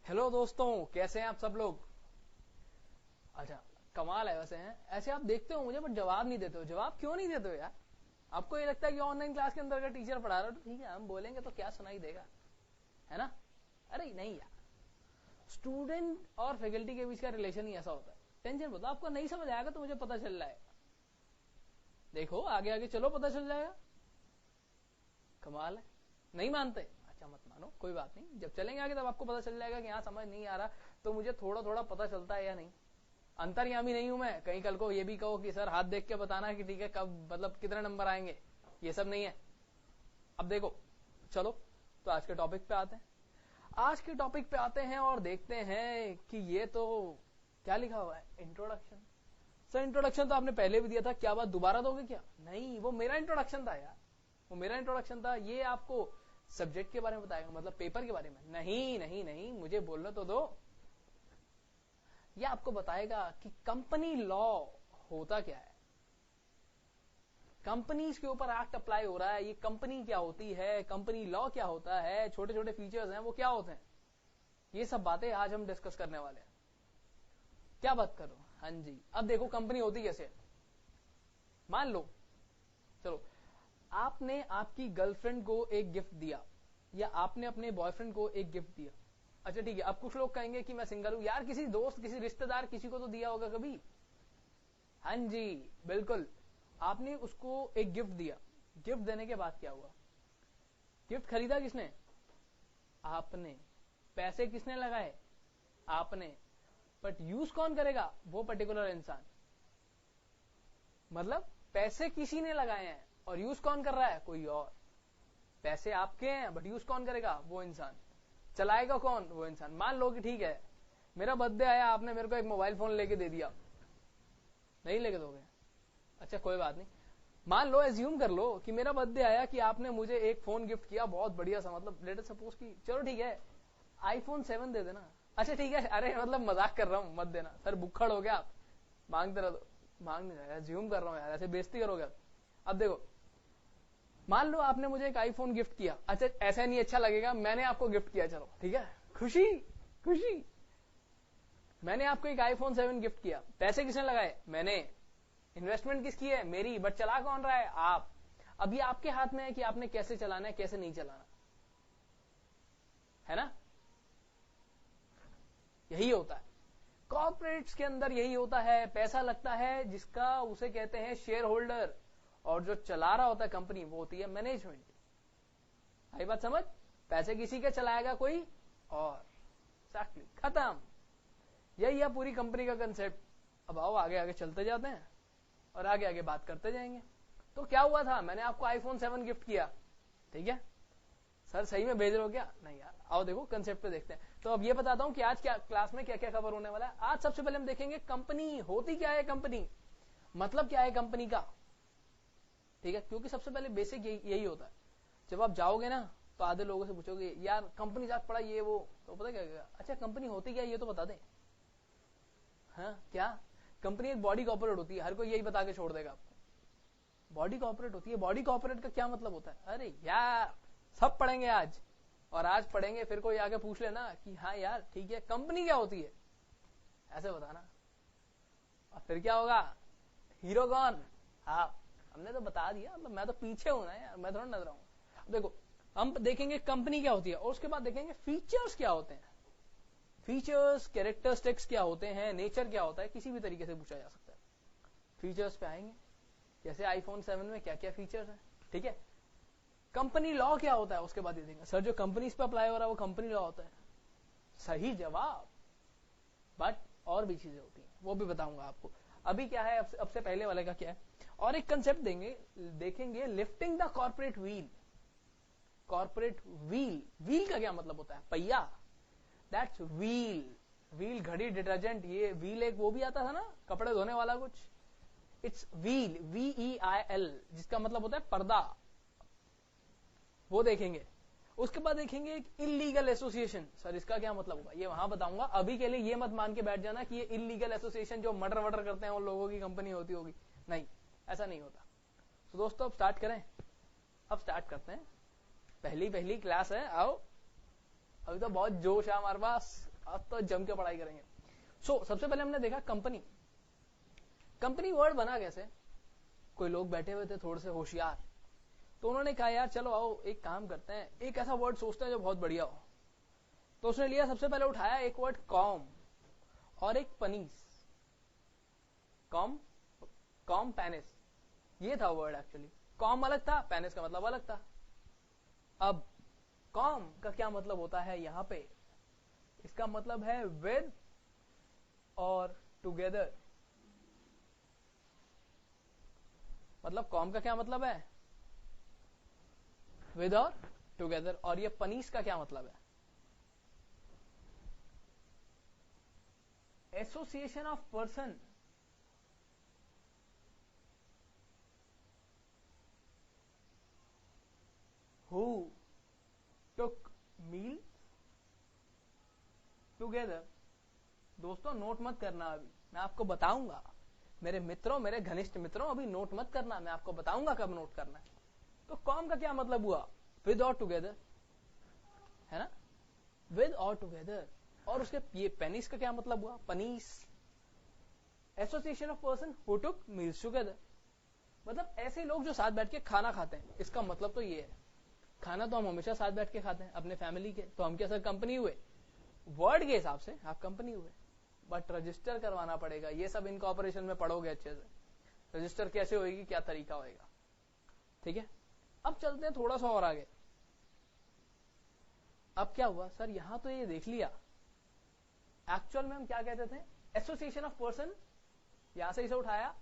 Hello दोस्तों, कैसे हैं आप सब लोग। अच्छा, कमाल है। वैसे हैं ऐसे आप देखते हो मुझे, बट जवाब नहीं देते हो। जवाब क्यों नहीं देते हो यार? आपको ये लगता है कि ऑनलाइन क्लास के अंदर अगर टीचर पढ़ा रहा है तो ठीक है, हम बोलेंगे तो क्या सुनाई देगा, है ना? अरे नहीं यार, स्टूडेंट और फैकल्टी के बीच का रिलेशन ही ऐसा होता है। टेंशन बताओ, आपको नहीं समझ आएगा तो मुझे पता चल जाएगा। देखो आगे आगे चलो, पता चल जाएगा। कमाल है। नहीं मानते? अच्छा मत मानो, कोई बात नहीं। जब चलेंगे आगे तब आपको पता चल जाएगा कि हाँ समझ नहीं आ रहा तो मुझे थोड़ा थोड़ा पता चलता है या नहीं। अंतर्यामी नहीं हूं मैं, कहीं कल को ये भी कहो कि सर हाथ देख के बताना कि ठीक है कब, मतलब कितने नंबर आएंगे, ये सब नहीं है। अब देखो, चलो तो आज के टॉपिक पे आते हैं। आज के टॉपिक पे आते हैं और देखते हैं कि ये तो क्या लिखा हुआ है, इंट्रोडक्शन। सर इंट्रोडक्शन तो आपने पहले भी दिया था, क्या बात दोबारा दोगे क्या? नहीं, वो मेरा इंट्रोडक्शन था यार, वो मेरा इंट्रोडक्शन था। ये आपको सब्जेक्ट के बारे में बताएगा, मतलब पेपर के बारे में। नहीं नहीं नहीं, मुझे बोलने तो दो। ये आपको बताएगा कि कंपनी लॉ होता क्या है, कंपनीज के ऊपर एक्ट अप्लाई हो रहा है, ये कंपनी क्या होती है, कंपनी लॉ क्या होता है, छोटे छोटे फीचर्स हैं वो क्या होते हैं, ये सब बातें आज हम डिस्कस करने वाले हैं। क्या बात करो? हाँ जी। अब देखो कंपनी होती कैसे। मान लो, चलो आपने आपकी गर्लफ्रेंड को एक गिफ्ट दिया, या आपने अपने बॉयफ्रेंड को एक गिफ्ट दिया। अच्छा ठीक है, अब कुछ लोग कहेंगे कि मैं सिंगल हूं यार, किसी दोस्त किसी रिश्तेदार किसी को तो दिया होगा कभी। हाँ जी बिल्कुल, आपने उसको एक गिफ्ट दिया। गिफ्ट देने के बाद क्या हुआ? गिफ्ट खरीदा किसने? आपने। पैसे किसने लगाए? आपने। बट यूज कौन करेगा? वो पर्टिकुलर इंसान। मतलब पैसे किसी ने लगाए हैं और यूज कौन कर रहा है? कोई और। पैसे आपके हैं बट यूज कौन करेगा? वो इंसान। चलाएगा कौन? वो इंसान। मान लो कि ठीक है मेरा बर्थडे आया, आपने मेरे को एक मोबाइल फोन लेके दे दिया। नहीं लेके दोगे? अच्छा कोई बात नहीं, मान लो, एज्यूम कर लो कि मेरा बर्थडे आया कि आपने मुझे एक फोन गिफ्ट किया, बहुत बढ़िया सा, मतलब लेट अस सपोज की, चलो ठीक है आईफोन 7 दे देना। अच्छा ठीक है, अरे मतलब मजाक कर रहा हूं, मत देना सर, बुक्खड़ हो गया आप, मांगते रहो। मांग नहीं रहा, एज्यूम कर रहा हूं यार, ऐसे बेइज्जती करोगे आप। अब देखो, मान लो आपने मुझे एक आईफोन गिफ्ट किया। अच्छा ऐसा नहीं अच्छा लगेगा, मैंने आपको गिफ्ट किया, चलो ठीक है, खुशी खुशी, मैंने आपको एक आईफोन 7 गिफ्ट किया। पैसे किसने लगाए? मैंने। इन्वेस्टमेंट किसकी है? मेरी। बट चला कौन रहा है? आप। अब ये आपके हाथ में है कि आपने कैसे चलाना है, कैसे नहीं चलाना, है ना? यही होता है कॉर्पोरेट्स के अंदर, यही होता है। पैसा लगता है जिसका, उसे कहते हैं शेयर होल्डर, और जो चला रहा होता है कंपनी, वो होती है मैनेजमेंट। आई बात समझ? पैसे किसी के चलाएगा कोई और, एक्टली खत्म। यही है पूरी कंपनी का कंसेप्ट। अब आओ आगे आगे चलते जाते हैं और आगे आगे बात करते जाएंगे। तो क्या हुआ था, मैंने आपको आईफोन 7 गिफ्ट किया, ठीक है। सर सही में भेज रहे हो क्या? नहीं यार, आओ देखो कंसेप्ट पे देखते हैं। तो अब ये बताता हूं कि आज क्या क्लास में क्या क्या खबर होने वाला है। आज सबसे पहले हम देखेंगे कंपनी होती क्या है, कंपनी मतलब क्या है कंपनी का, ठीक है। क्योंकि सबसे पहले बेसिक यही होता है। जब आप जाओगे ना तो आधे लोगों से पूछोगे यार कंपनी जाके पढ़ा ये वो, तो पता क्या कहेगा, अच्छा कंपनी होती क्या है ये तो बता दे। हाँ क्या? कंपनी एक बॉडी कॉर्पोरेट होती है, हर कोई यही बता के छोड़ देगा आपको। बॉडी कॉर्पोरेट होती है। बॉडी कॉर्पोरेट का क्या मतलब होता है? अरे यार सब पढ़ेंगे आज, और आज पढ़ेंगे फिर कोई आगे पूछ लेना कि हाँ यार ठीक है कंपनी क्या होती है, ऐसे बताना। और फिर क्या होगा? हीरो कौन? आप। हमने तो बता दिया, मतलब मैं तो पीछे हूं ना यार, मैं थोड़ा नजर आऊंगा। देखो हम देखेंगे कंपनी क्या होती है, और उसके बाद देखेंगे फीचर्स क्या होते हैं। फीचर्स, कैरेक्टरिस्टिक्स क्या होते हैं, नेचर क्या होता है, किसी भी तरीके से पूछा जा सकता है। फीचर्स पे आएंगे, जैसे आईफोन 7 में क्या क्या फीचर्स हैं, ठीक है। कंपनी लॉ क्या होता है, उसके बाद ये देखेंगे। सर जो कंपनीज पे अप्लाई हो रहा है वो कंपनी लॉ होता है। सही जवाब। बट और भी चीजें होती हैं, वो भी बताऊंगा आपको। अभी क्या है, अब से पहले वाले का क्या है, और एक कंसेप्ट देखेंगे, lifting the corporate wheel. Corporate wheel, wheel का क्या मतलब होता है? पहिया। That's wheel. व्हील घड़ी, डिटर्जेंट, ये व्हील एक वो भी आता था ना कपड़े धोने वाला कुछ, इट्स व्हील, VEIL, जिसका मतलब होता है पर्दा। वो देखेंगे। उसके बाद देखेंगे एक इलीगल एसोसिएशन। सर इसका क्या मतलब होगा, ये वहां बताऊंगा। अभी के लिए ये मत मान के बैठ जाना कि ये इलीगल एसोसिएशन जो मर्डर वर्डर करते हैं उन लोगों की कंपनी होती होगी, नहीं ऐसा नहीं होता। तो दोस्तों अब स्टार्ट करें। अब स्टार्ट करते हैं, पहली क्लास है, आओ। अभी तो बहुत जोश है हमारे पास, अब तो जम के पढ़ाई करेंगे। सबसे पहले हमने देखा कंपनी। कंपनी वर्ड बना कैसे? कोई लोग बैठे हुए थे थोड़े से होशियार, तो उन्होंने कहा यार चलो आओ एक काम करते हैं, एक ऐसा वर्ड सोचते हैं जो बहुत बढ़िया हो। तो उसने लिया, सबसे पहले उठाया एक वर्ड कॉम और एक पनीस। कॉम पेनिस, ये था वर्ड एक्चुअली। कॉम अलग था, पेनिस का मतलब अलग था। अब कॉम का क्या मतलब होता है यहां पे? इसका मतलब है विद और टुगेदर। मतलब कॉम का क्या मतलब है? विद और टुगेदर। और ये पनीस का क्या मतलब है? Association of person who took meals together। दोस्तों नोट मत करना, अभी मैं आपको बताऊंगा। मेरे मित्रों, मेरे घनिष्ठ मित्रों, अभी नोट मत करना, मैं आपको बताऊंगा कब नोट करना है। तो कॉम का क्या मतलब हुआ? विद और टुगेदर, है ना? विद और टुगेदर। और उसके ये पेनिस का क्या मतलब हुआ? पनीस। Association of person who took meals together, मतलब ऐसे लोग जो साथ बैठ के खाना खाते हैं। इसका मतलब तो ये है, खाना तो हम हमेशा साथ बैठ के खाते हैं अपने फैमिली के, तो हम क्या सर कंपनी हुए? वर्ड के हिसाब से आप कंपनी हुए, बट रजिस्टर करवाना पड़ेगा। ये सब इनकॉर्पोरेशन में पढ़ोगे अच्छे से। रजिस्टर कैसे होगी, क्या तरीका होगा, ठीक है? अब चलते हैं थोड़ा सा और आगे। अब क्या हुआ सर, यहां तो ये देख लिया, एक्चुअल में हम क्या कहते थे? एसोसिएशन ऑफ पर्सन, यहां से इसे उठाया,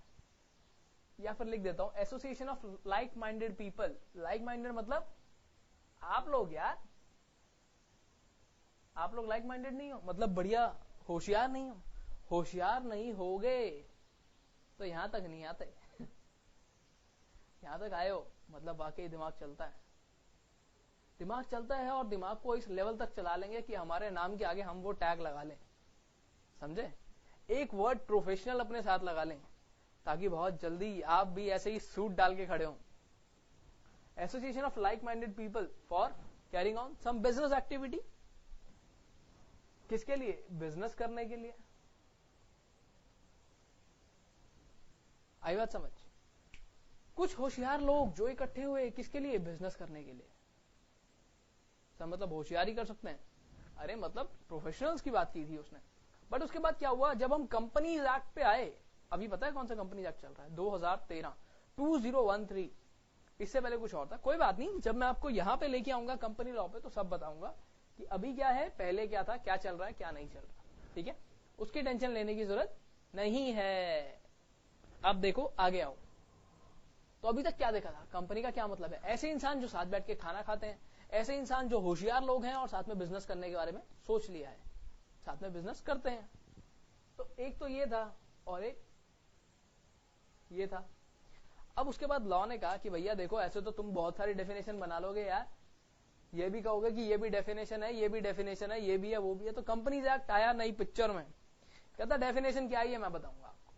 या फिर लिख देता हूं association of like minded people. Like minded मतलब आप लोग यार, आप लोग लाइक माइंडेड नहीं हो, मतलब बढ़िया होशियार नहीं हो। होशियार नहीं होगे तो यहां तक नहीं आते। यहां तक आए हो मतलब वाकई दिमाग चलता है। दिमाग चलता है, और दिमाग को इस लेवल तक चला लेंगे कि हमारे नाम के आगे हम वो टैग लगा लें, समझे? एक वर्ड प्रोफेशनल अपने साथ लगा लें, ताकि बहुत जल्दी आप भी ऐसे ही सूट डाल के खड़े हों। Association of like minded people for carrying on some business activity. किसके लिए? बिजनेस करने के लिए। आई बात समझ? कुछ होशियार लोग जो इकट्ठे हुए, किसके लिए? बिजनेस करने के लिए। सब मतलब होशियारी कर सकते हैं, अरे मतलब प्रोफेशनल्स की बात की थी उसने। बट उसके बाद क्या हुआ, जब हम कंपनीज एक्ट पे आए, अभी पता है कौन सा कंपनीज एक्ट चल रहा है? 2013, 2013। इससे पहले कुछ और था, कोई बात नहीं, जब मैं आपको यहां पे लेके आऊंगा कंपनी लॉ पे तो सब बताऊंगा कि अभी क्या है, पहले क्या था, क्या चल रहा है, क्या नहीं चल रहा, ठीक है? उसकी टेंशन लेने की जरूरत नहीं है। अब देखो आगे आओ। तो अभी तक क्या देखा था? कंपनी का क्या मतलब है? ऐसे इंसान जो साथ बैठ के खाना खाते हैं, ऐसे इंसान जो होशियार लोग हैं और साथ में बिजनेस करने के बारे में सोच लिया है, साथ में बिजनेस करते हैं। तो एक तो ये था, और एक ये था। अब उसके बाद लॉ ने कहा कि भैया देखो, ऐसे तो तुम बहुत सारी डेफिनेशन बना लोगे यार, ये भी कहोगे कि ये भी डेफिनेशन है, ये भी डेफिनेशन है, ये भी है, वो भी है। तो कंपनीज एक्ट आया नई पिक्चर में, कहता डेफिनेशन क्या है मैं बताऊंगा आपको।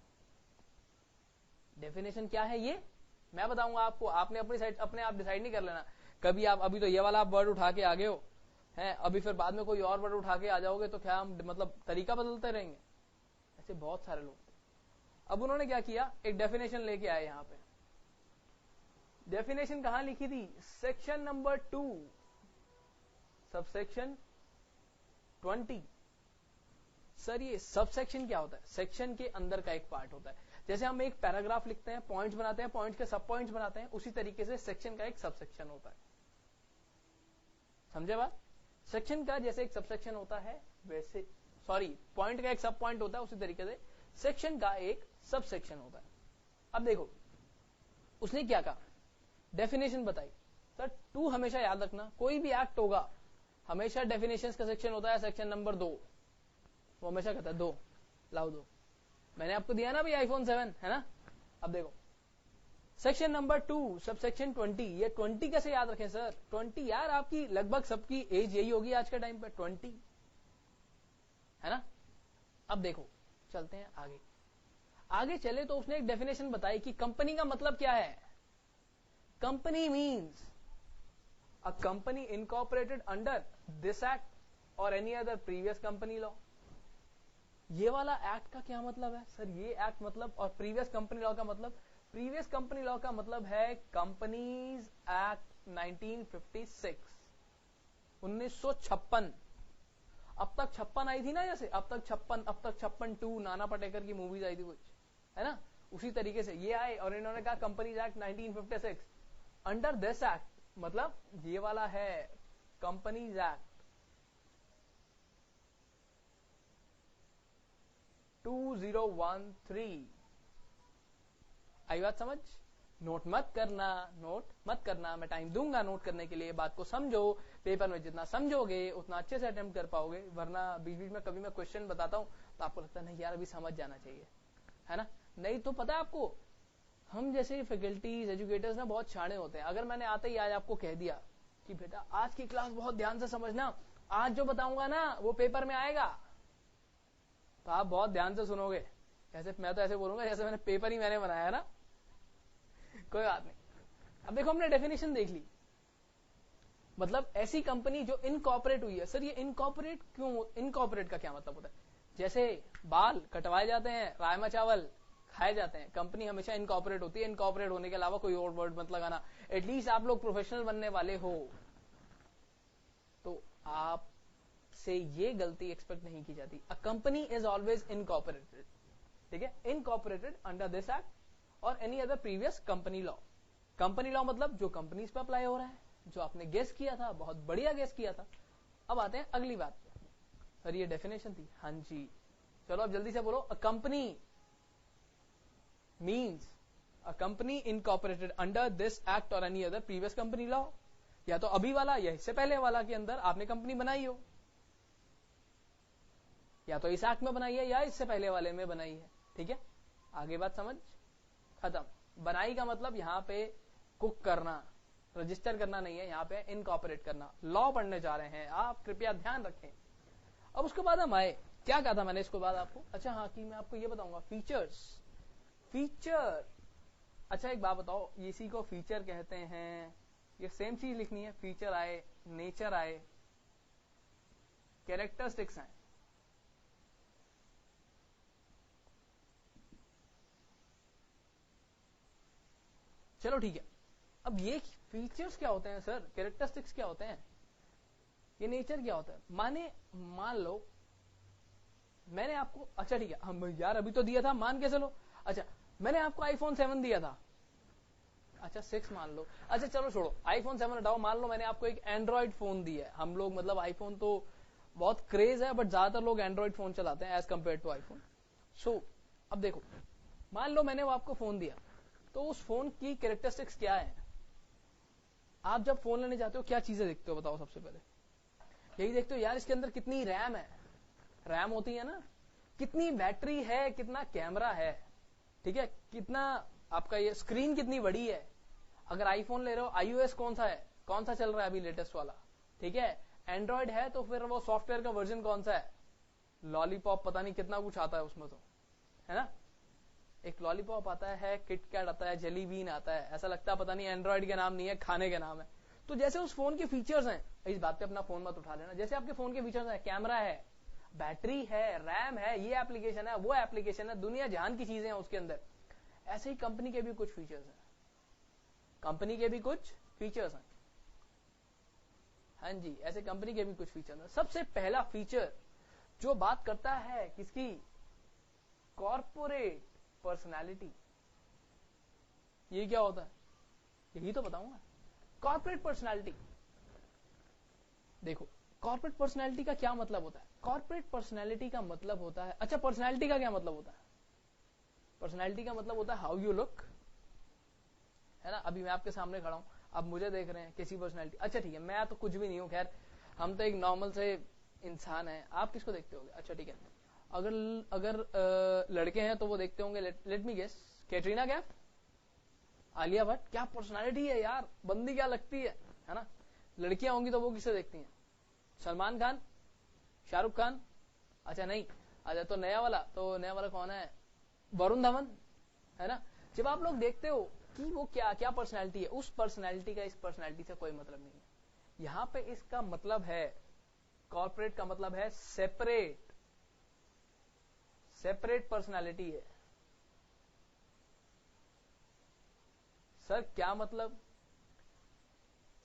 डेफिनेशन क्या है ये मैं बताऊंगा आपको, आपने अपनी साइड अपने आप डिसाइड नहीं कर लेना। कभी आप अभी तो ये वाला आप वर्ड उठा के आगे हो, हैं, अभी फिर बाद में कोई और वर्ड उठा के आ जाओगे तो क्या हम मतलब तरीका बदलते रहेंगे? ऐसे बहुत सारे लोग थे। अब उन्होंने क्या किया, एक डेफिनेशन लेके आए यहां पे। डेफिनेशन कहां लिखी थी? Section number 2 subsection 20। सर ये सबसेक्शन क्या होता है? सेक्शन के अंदर का एक पार्ट होता है। जैसे हम एक पैराग्राफ लिखते हैं, पॉइंट्स बनाते हैं, पॉइंट्स के सब पॉइंट्स बनाते हैं, उसी तरीके से सेक्शन का एक सबसेक्शन होता है। समझे बात? सेक्शन का जैसे एक सबसेक्शन होता है वैसे, सॉरी, पॉइंट का एक सब पॉइंट होता है, उसी तरीके से सेक्शन का एक सबसेक्शन होता है। अब देखो उसने क्या कहा, डेफिनेशन बताई। सर 2 हमेशा याद रखना, कोई भी एक्ट होगा हमेशा डेफिनेशंस का सेक्शन होता है सेक्शन नंबर 2। वो हमेशा कहता है 2 लाओ 2। मैंने आपको दिया ना भाई आईफोन 7, है ना? अब देखो सेक्शन नंबर 2 सबसेक्शन 20। ये 20 कैसे याद रखें सर? 20 यार आपकी लगभग सबकी एज यही होगी आज के टाइम पे, 20, है ना? अब देखो चलते हैं आगे। आगे चले तो उसने एक डेफिनेशन बताई कि कंपनी का मतलब क्या है। Company means a company incorporated under this act और any other previous company law. ये वाला एक्ट का क्या मतलब है सर? ये एक्ट मतलब, और प्रीवियस कंपनी लॉ का मतलब, प्रीवियस कंपनी लॉ का मतलब है कंपनीज एक्ट 1956, 1956। अब तक 56 आई थी ना, जैसे अब तक 56 नाना पाटेकर की मूवीज आई थी कुछ, है ना, उसी तरीके से ये आए और इन्होंने कहा companies act 1956। Under this act मतलब ये वाला है कंपनीज एक्ट 2013। आई बात समझ? नोट मत करना, मैं टाइम दूंगा नोट करने के लिए। बात को समझो, पेपर में जितना समझोगे उतना अच्छे से अटेम्प्ट कर पाओगे, वरना बीच बीच में कभी मैं क्वेश्चन बताता हूं तो आपको लगता है नहीं यार अभी समझ जाना चाहिए, है ना। नहीं तो पता है आपको, हम जैसे फैकल्टीज एजुकेटर्स ना बहुत छाने होते हैं। अगर मैंने आते ही आज आपको कह दिया कि बेटा आज की क्लास बहुत ध्यान से समझना, आज जो बताऊंगा ना वो पेपर में आएगा, तो आप बहुत ध्यान से सुनोगे। जैसे मैं तो ऐसे बोलूंगा जैसे मैंने पेपर ही मैंने बनाया है ना। कोई बात नहीं। अब देखो हमने डेफिनेशन देख ली, मतलब ऐसी कंपनी जो इनकॉर्पोरेट हुई है। सर ये इनकॉर्पोरेट क्यों, इनकॉर्पोरेट का क्या मतलब होता है? जैसे बाल कटवाए जाते हैं, राजमा चावल खाए जाते हैं, कंपनी हमेशा इनकॉर्पोरेट होती है। इनकॉर्पोरेट होने के अलावा कोई और वर्ड मत लगाना, एटलीस्ट आप लोग प्रोफेशनल बनने वाले हो तो आप से ये गलती एक्सपेक्ट नहीं की जाती। A company is always incorporated, ठीक है, इनकॉर्पोरेटेड अंडर दिस एक्ट और any other previous company law. Company law मतलब जो कंपनीज पे अप्लाई हो रहा है, जो आपने गेस किया था, बहुत बढ़िया गेस किया था। अब आते हैं अगली बात पे। सर ये डेफिनेशन थी, हाँ जी, चलो अब जल्दी से बोलो। A company means a company incorporated under this act और any other previous company law. या तो अभी वाला या इससे पहले वाला के अंदर आपने कंपनी बनाई हो, या तो इस एक्ट में बनाई है या इससे पहले वाले में बनाई है, ठीक है। आगे बात समझ? खत्म। बनाई का मतलब यहाँ पे कुक करना, रजिस्टर करना नहीं है, यहाँ पे इनकॉर्पोरेट करना। लॉ पढ़ने जा रहे हैं आप, कृपया ध्यान रखें। अब उसके बाद हम आए, क्या कहा था मैंने इसके बाद आपको? अच्छा हाँ, कि मैं आपको ये बताऊंगा फीचर्स। फीचर, अच्छा एक बात बताओ, इसी को फीचर कहते हैं, ये सेम चीज लिखनी है। फीचर आए, नेचर आए, कैरेक्टरिस्टिक्स आए। चलो ठीक है। अब ये फीचर्स क्या होते हैं सर, कैरेक्टरिस्टिक्स क्या होते हैं, ये नेचर क्या होता है? मान लो मैंने आपको, अच्छा ठीक है, हम यार अभी तो दिया था, मान के चलो। अच्छा मैंने आपको आईफोन 7 दिया था, अच्छा 6 मान लो। अच्छा चलो छोड़ो, आईफोन 7 हटाओ, मान लो मैंने आपको एक एंड्रॉइड फोन दिया है। हम लोग मतलब आईफोन तो बहुत क्रेज है, बट ज्यादातर लोग एंड्रॉइड फोन चलाते हैं एज कंपेयर टू आईफोन। सो अब देखो, मान लो मैंने वो आपको फोन दिया, तो उस फोन की कैरेक्टरिस्टिक्स क्या है? आप जब फोन लेने जाते हो क्या चीजें देखते हो बताओ? सबसे पहले यही देखते हो यार इसके अंदर कितनी रैम है, रैम होती है ना, कितनी बैटरी है, कितना कैमरा है, ठीक है, कितना आपका ये स्क्रीन कितनी बड़ी है। अगर आईफोन ले रहे हो, iOS कौन सा है, कौन सा चल रहा है अभी लेटेस्ट वाला, ठीक है। एंड्रॉइड है तो फिर वो सॉफ्टवेयर का वर्जन कौन सा है, लॉलीपॉप, पता नहीं कितना कुछ आता है उसमें तो, है ना। एक लॉलीपॉप आता है, किटकैट आता है, जेली बीन आता है, ऐसा लगता है पता नहीं एंड्रॉइड के नाम नहीं है, खाने के नाम है। तो जैसे उस फोन के फीचर्स हैं, इस बात पे अपना फोन मत उठा लेना, जैसे आपके फोन के फीचर्स हैं, कैमरा है, बैटरी है, रैम है, ये एप्लीकेशन है, वो एप्लीकेशन है, दुनिया जहान की चीजें हैं उसके अंदर, ऐसे ही कंपनी के भी कुछ फीचर्स हैं, कंपनी के भी कुछ फीचर्स हैं। हाँ जी, ऐसे कंपनी के भी कुछ फीचर्स हैं। सबसे पहला फीचर जो बात करता है किसकी, कॉर्पोरेट पर्सनालिटी। ये क्या होता है, यही तो बताऊंगा। कॉर्पोरेट पर्सनालिटी, देखो कॉर्पोरेट पर्सनालिटी का क्या मतलब होता है? कॉर्पोरेट पर्सनालिटी का मतलब होता है, अच्छा पर्सनालिटी का क्या मतलब होता है? पर्सनालिटी का मतलब होता है हाउ यू लुक, है ना। अभी मैं आपके सामने खड़ा हूं, अब मुझे देख रहे हैं, कैसी पर्सनालिटी। अच्छा ठीक है, मैं तो कुछ भी नहीं हूं, खैर हम तो एक नॉर्मल से इंसान है। आप किसको देखते होगे? अच्छा ठीक है, अगर लड़के हैं तो वो देखते होंगे, let me guess, Katrina Kaif, Alia Bhatt. क्या पर्सनालिटी है यार, बंदी क्या लगती है ना। लड़कियां होंगी तो वो किसे देखती हैं? सलमान खान, शाहरुख खान, अच्छा नहीं, अच्छा तो नया वाला कौन है, वरुण धवन, है ना। जब आप लोग देखते हो कि वो क्या क्या पर्सनैलिटी है, उस पर्सनैलिटी का इस पर्सनैलिटी से कोई मतलब नहीं है। यहां पे इसका मतलब है कॉर्पोरेट का मतलब है सेपरेट, सेपरेट पर्सनालिटी है। सर क्या मतलब?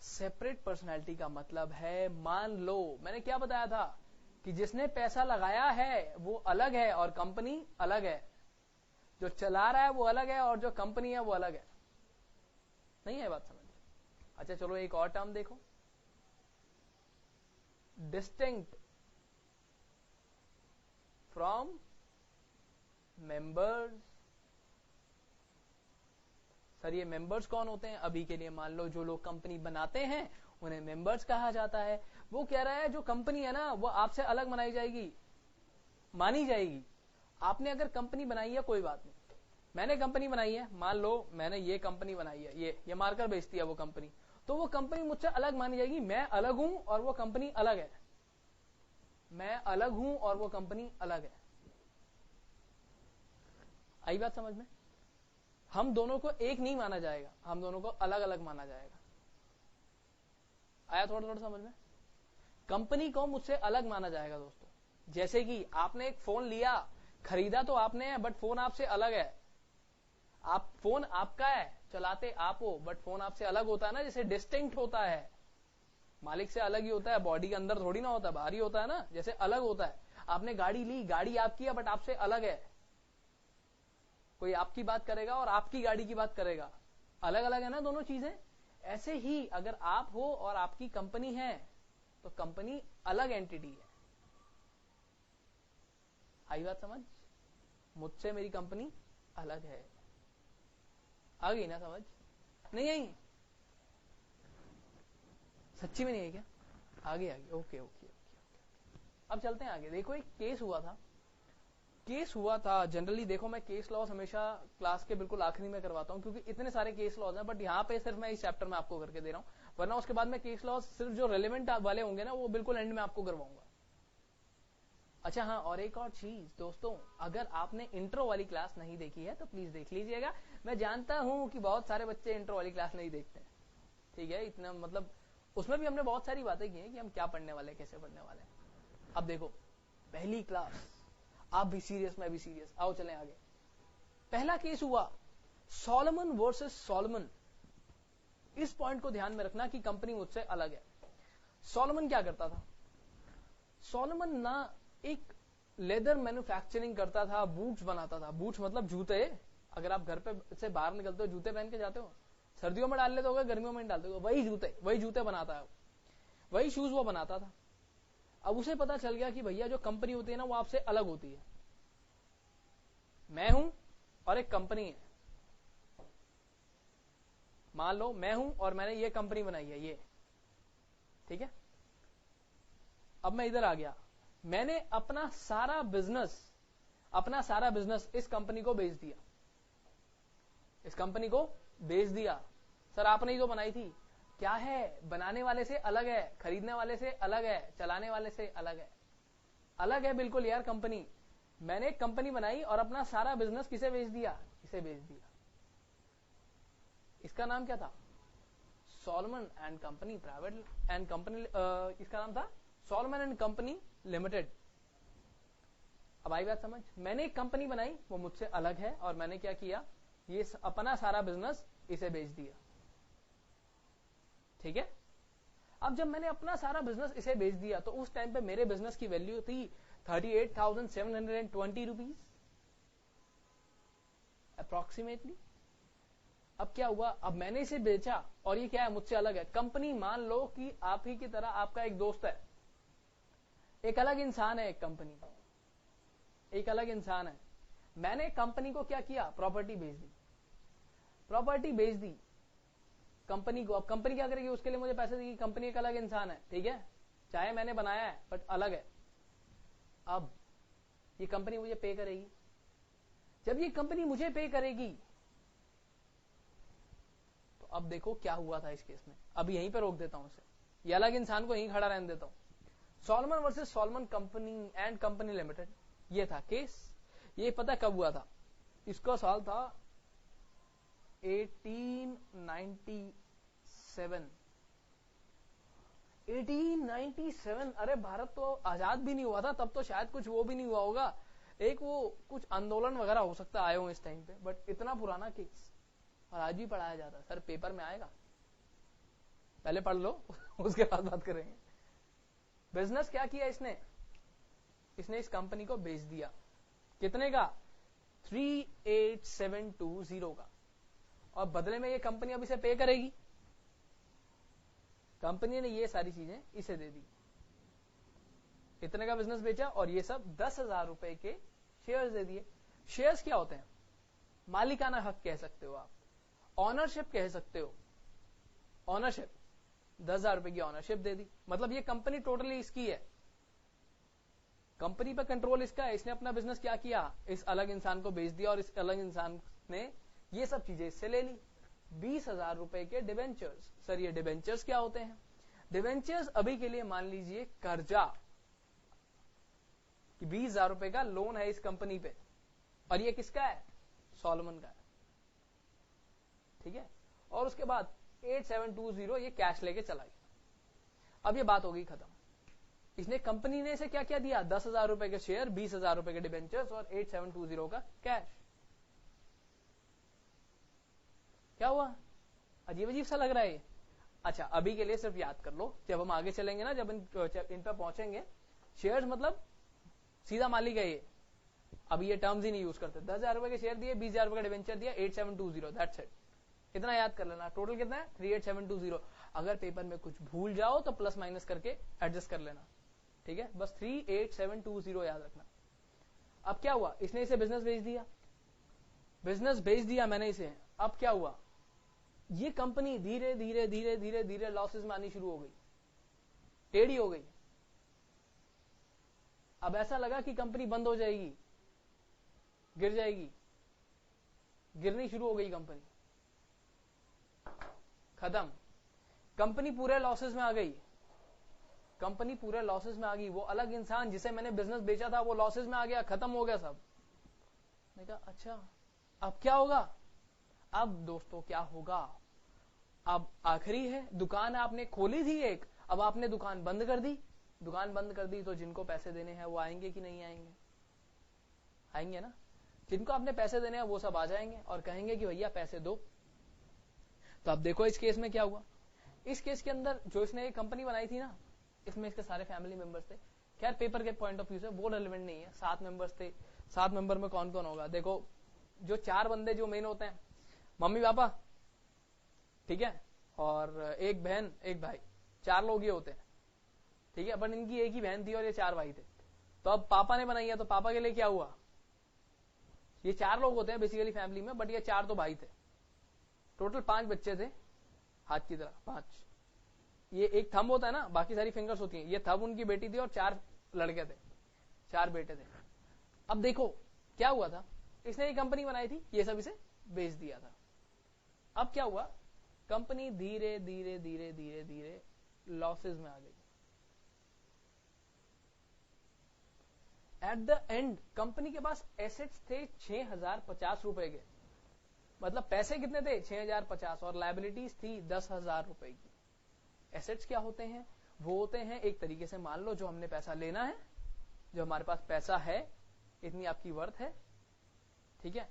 सेपरेट पर्सनालिटी का मतलब है, मान लो मैंने क्या बताया था कि जिसने पैसा लगाया है वो अलग है और कंपनी अलग है, जो चला रहा है वो अलग है और जो कंपनी है वो अलग है। नहीं है बात समझ? अच्छा चलो एक और टर्म देखो, डिस्टिंक्ट फ्रॉम मेंबर्स। सर ये मेंबर्स कौन होते हैं? अभी के लिए मान लो जो लोग कंपनी बनाते हैं उन्हें मेंबर्स कहा जाता है। वो कह रहा है जो कंपनी है ना वो आपसे अलग मानी जाएगी। आपने अगर कंपनी बनाई है, कोई बात नहीं, मैंने कंपनी बनाई है, मान लो मैंने ये कंपनी बनाई है, ये मार्कर बेचती है वो कंपनी, तो वो कंपनी मुझसे अलग मानी जाएगी। मैं अलग हूं और वो कंपनी अलग है, मैं अलग हूं और वो कंपनी अलग है। आई बात समझ में? हम दोनों को एक नहीं माना जाएगा, हम दोनों को अलग अलग माना जाएगा। आया थोड़ा थोड़ा समझ में? कंपनी को मुझसे अलग माना जाएगा दोस्तों। जैसे कि आपने एक फोन लिया, खरीदा तो आपने है, बट फोन आपसे अलग है। आप फोन आपका है, चलाते आप हो, बट फोन आपसे अलग होता है ना, जैसे डिस्टिंक्ट होता है, मालिक से अलग ही होता है, बॉडी के अंदर थोड़ी ना होता है, बाहर ही होता है ना, जैसे अलग होता है। आपने गाड़ी ली, गाड़ी आपकी है बट आपसे अलग है। कोई आपकी बात करेगा और आपकी गाड़ी की बात करेगा, अलग अलग है ना दोनों चीजें। ऐसे ही अगर आप हो और आपकी कंपनी है तो कंपनी अलग एंटिटी है। आई बात समझ? मुझसे मेरी कंपनी अलग है। आ गई ना समझ? नहीं आई? सच्ची में नहीं है क्या? आगे आगे, ओके ओके। अब चलते हैं आगे। देखो एक केस हुआ था। जनरली देखो मैं केस लॉस हमेशा क्लास के बिल्कुल आखिरी में करवाता हूं, क्योंकि इतने सारे केस लॉस हैं, बट यहाँ पे सिर्फ मैं इस चैप्टर में आपको करके दे रहा हूं, वरना उसके बाद मैं केस लॉस सिर्फ जो रेलेवेंट वाले होंगे ना वो बिल्कुल एंड में आपको करवाऊंगा। अच्छा हाँ, और एक और चीज दोस्तों, अगर आपने इंट्रो वाली क्लास नहीं देखी है तो प्लीज देख लीजिएगा। मैं जानता हूं कि बहुत सारे बच्चे इंट्रो वाली क्लास नहीं देखते हैं, ठीक है, इतना मतलब उसमें भी हमने बहुत सारी बातें की हैं कि हम क्या पढ़ने वाले, कैसे पढ़ने वाले। अब देखो पहली क्लास, आप भी सीरियस, मैं भी सीरियस, आओ चलें आगे। पहला केस हुआ सॉलोमन वर्सेस सॉलोमन। इस पॉइंट को ध्यान में रखना कि कंपनी मुझसे अलग है। सॉलोमन क्या करता था? सॉलोमन ना एक लेदर मैन्युफैक्चरिंग करता था, बूट्स बनाता था। बूट्स मतलब जूते। अगर आप घर पे से बाहर निकलते हो जूते पहन के जाते हो, सर्दियों में डाल लेते हो, गर्मियों में डालते हो, वही जूते बनाता है, वही शूज वो बनाता था। अब उसे पता चल गया कि भैया जो कंपनी होती है ना वो आपसे अलग होती है। मैं हूं और एक कंपनी है, मान लो मैं हूं और मैंने ये कंपनी बनाई है, ये ठीक है। अब मैं इधर आ गया, मैंने अपना सारा बिजनेस इस कंपनी को बेच दिया, इस कंपनी को बेच दिया। सर आपने ही तो बनाई थी। क्या है, बनाने वाले से अलग है, खरीदने वाले से अलग है, चलाने वाले से अलग है, अलग है बिल्कुल यार कंपनी। मैंने एक कंपनी बनाई और अपना सारा बिजनेस किसे बेच दिया? इसे बेच दिया। इसका नाम क्या था? Solomon and company private and company, इसका नाम था सॉलमन एंड कंपनी लिमिटेड। अब आई बात समझ? मैंने एक कंपनी बनाई, वो मुझसे अलग है, और मैंने क्या किया, ये अपना सारा बिजनेस इसे बेच दिया, ठीक है। अब जब मैंने अपना सारा बिजनेस इसे बेच दिया तो उस टाइम पे मेरे बिजनेस की वैल्यू थी 38,720 रुपीज अप्रोक्सीमेटली। अब क्या हुआ, अब मैंने इसे बेचा और ये क्या है, मुझसे अलग है। कंपनी मान लो कि आप ही की तरह आपका एक दोस्त है, एक अलग इंसान है, एक कंपनी एक अलग इंसान है। मैंने कंपनी को क्या किया, प्रॉपर्टी बेच दी कंपनी को। अब कंपनी क्या करेगी, उसके लिए मुझे पैसे देगी। कंपनी एक अलग इंसान है, ठीक है, चाहे मैंने बनाया है बट अलग है। अब ये कंपनी मुझे पे करेगी। जब ये कंपनी मुझे पे करेगी तो अब देखो क्या हुआ था इस केस में। अब यहीं पे रोक देता हूं इसे, ये अलग इंसान को यहीं खड़ा रहने देता हूं। Solomon versus Solomon company and company limited, ये था केस। ये पता कब हुआ था? इसका साल था 1897। 1897, अरे भारत तो आजाद भी नहीं हुआ था तब, तो शायद कुछ वो भी नहीं हुआ होगा, एक वो कुछ आंदोलन वगैरह हो सकता आए हो इस टाइम पे, बट इतना पुराना केस और आज भी पढ़ाया जाता है। सर पेपर में आएगा, पहले पढ़ लो उसके बाद बात करेंगे। बिजनेस क्या किया इसने इस कंपनी को बेच दिया, कितने का? 38720 का, और बदले में ये कंपनी अब इसे पे करेगी। कंपनी ने ये सारी चीजें इसे दे दी, इतने का बिजनेस बेचा, और ये सब 10,000 रुपए के शेयर्स दे दिए। शेयर्स क्या होते हैं? मालिकाना हक कह सकते हो आप, ऑनरशिप कह सकते हो। ऑनरशिप 10,000 रुपए की ऑनरशिप दे दी, मतलब ये कंपनी टोटली इसकी है, कंपनी पर कंट्रोल इसका है। इसने अपना बिजनेस क्या किया, इस अलग इंसान को बेच दिया, और इस अलग इंसान ने ये सब चीजें इससे ले ली। 20,000 रुपए के डिबेंचर्स। सर ये डिबेंचर्स क्या होते हैं? डिबेंचर्स अभी के लिए मान लीजिए कर्जा, कि 20,000 रुपए का लोन है इस कंपनी पे, और ये किसका है? सॉलोमन का है, ठीक है। और उसके बाद 8720 ये कैश लेके चला गया। अब ये बात हो गई खत्म। इसने कंपनी ने इसे क्या क्या दिया? 10,000 रुपए के शेयर, 20,000 रुपए के डिबेंचर्स और 8720 का कैश। क्या हुआ? अजीब अजीब सा लग रहा है ये। अच्छा अभी के लिए सिर्फ याद कर लो, जब हम आगे चलेंगे ना, जब इन पर पहुंचेंगे, शेयर्स मतलब सीधा मालिक है ये, अभी ये टर्म्स ही नहीं यूज करते। 10,000 रुपए के शेयर दिए, 20,000 रुपए का डिबेंचर दिया, 8720, दैट्स इट। इतना याद कर लेना। टोटल कितना है? 38720। अगर पेपर में कुछ भूल जाओ तो प्लस माइनस करके एडजस्ट कर लेना, ठीक है। बस 38720 याद रखना। अब क्या हुआ? इसने इसे बिजनेस बेच दिया, बिजनेस बेच दिया मैंने इसे। अब क्या हुआ? ये कंपनी धीरे धीरे धीरे धीरे धीरे लॉसेस में आनी शुरू हो गई, टेढ़ी हो गई। अब ऐसा लगा कि कंपनी बंद हो जाएगी, गिर जाएगी, गिरनी शुरू हो गई कंपनी, खत्म। कंपनी पूरे लॉसेस में आ गई, कंपनी पूरे लॉसेस में आ गई। वो अलग इंसान जिसे मैंने बिजनेस बेचा था वो लॉसेस में आ गया, खत्म हो गया सब। मैंने कहा अच्छा अब क्या होगा? अब दोस्तों क्या होगा? अब आखिरी है, दुकान आपने खोली थी एक, अब आपने दुकान बंद कर दी। दुकान बंद कर दी तो जिनको पैसे देने हैं वो आएंगे कि नहीं आएंगे? आएंगे ना। जिनको आपने पैसे देने हैं वो सब आ जाएंगे और कहेंगे कि भैया पैसे दो। तो अब देखो इस केस में क्या हुआ। इस केस के अंदर जो इसने एक कंपनी बनाई थी ना, इसमें इसके सारे फैमिली मेंबर्स थे। खैर पेपर के पॉइंट ऑफ व्यू से वो रेलेवेंट नहीं है। 7 मेंबर्स थे। 7 मेंबर में कौन कौन होगा? देखो जो 4 बंदे जो मेन होते हैं, मम्मी पापा, ठीक है, और एक बहन एक भाई, 4 लोग ये होते हैं, ठीक है। बट इनकी एक ही बहन थी और ये 4 भाई थे। तो अब पापा ने बनाई है, तो पापा के लिए क्या हुआ? ये 4 लोग होते हैं बेसिकली फैमिली में, बट ये 4 तो भाई थे। टोटल 5 बच्चे थे, हाथ की तरह 5। ये एक थंब होता है ना, बाकी सारी फिंगर्स होती हैं। ये थंब उनकी बेटी थी और 4 लड़के थे, 4 बेटे थे। अब देखो क्या हुआ था, इसने ये कंपनी बनाई थी, ये सब इसे बेच दिया था। अब क्या हुआ? कंपनी धीरे धीरे धीरे धीरे धीरे लॉसेस में आ गई। एट द एंड कंपनी के पास एसेट्स थे 6,050 रुपए के, मतलब पैसे कितने थे? 6,050, और लायबिलिटीज थी 10,000 रुपए की। एसेट्स क्या होते हैं? वो होते हैं एक तरीके से, मान लो जो हमने पैसा लेना है, जो हमारे पास पैसा है, इतनी आपकी वर्थ है, ठीक है।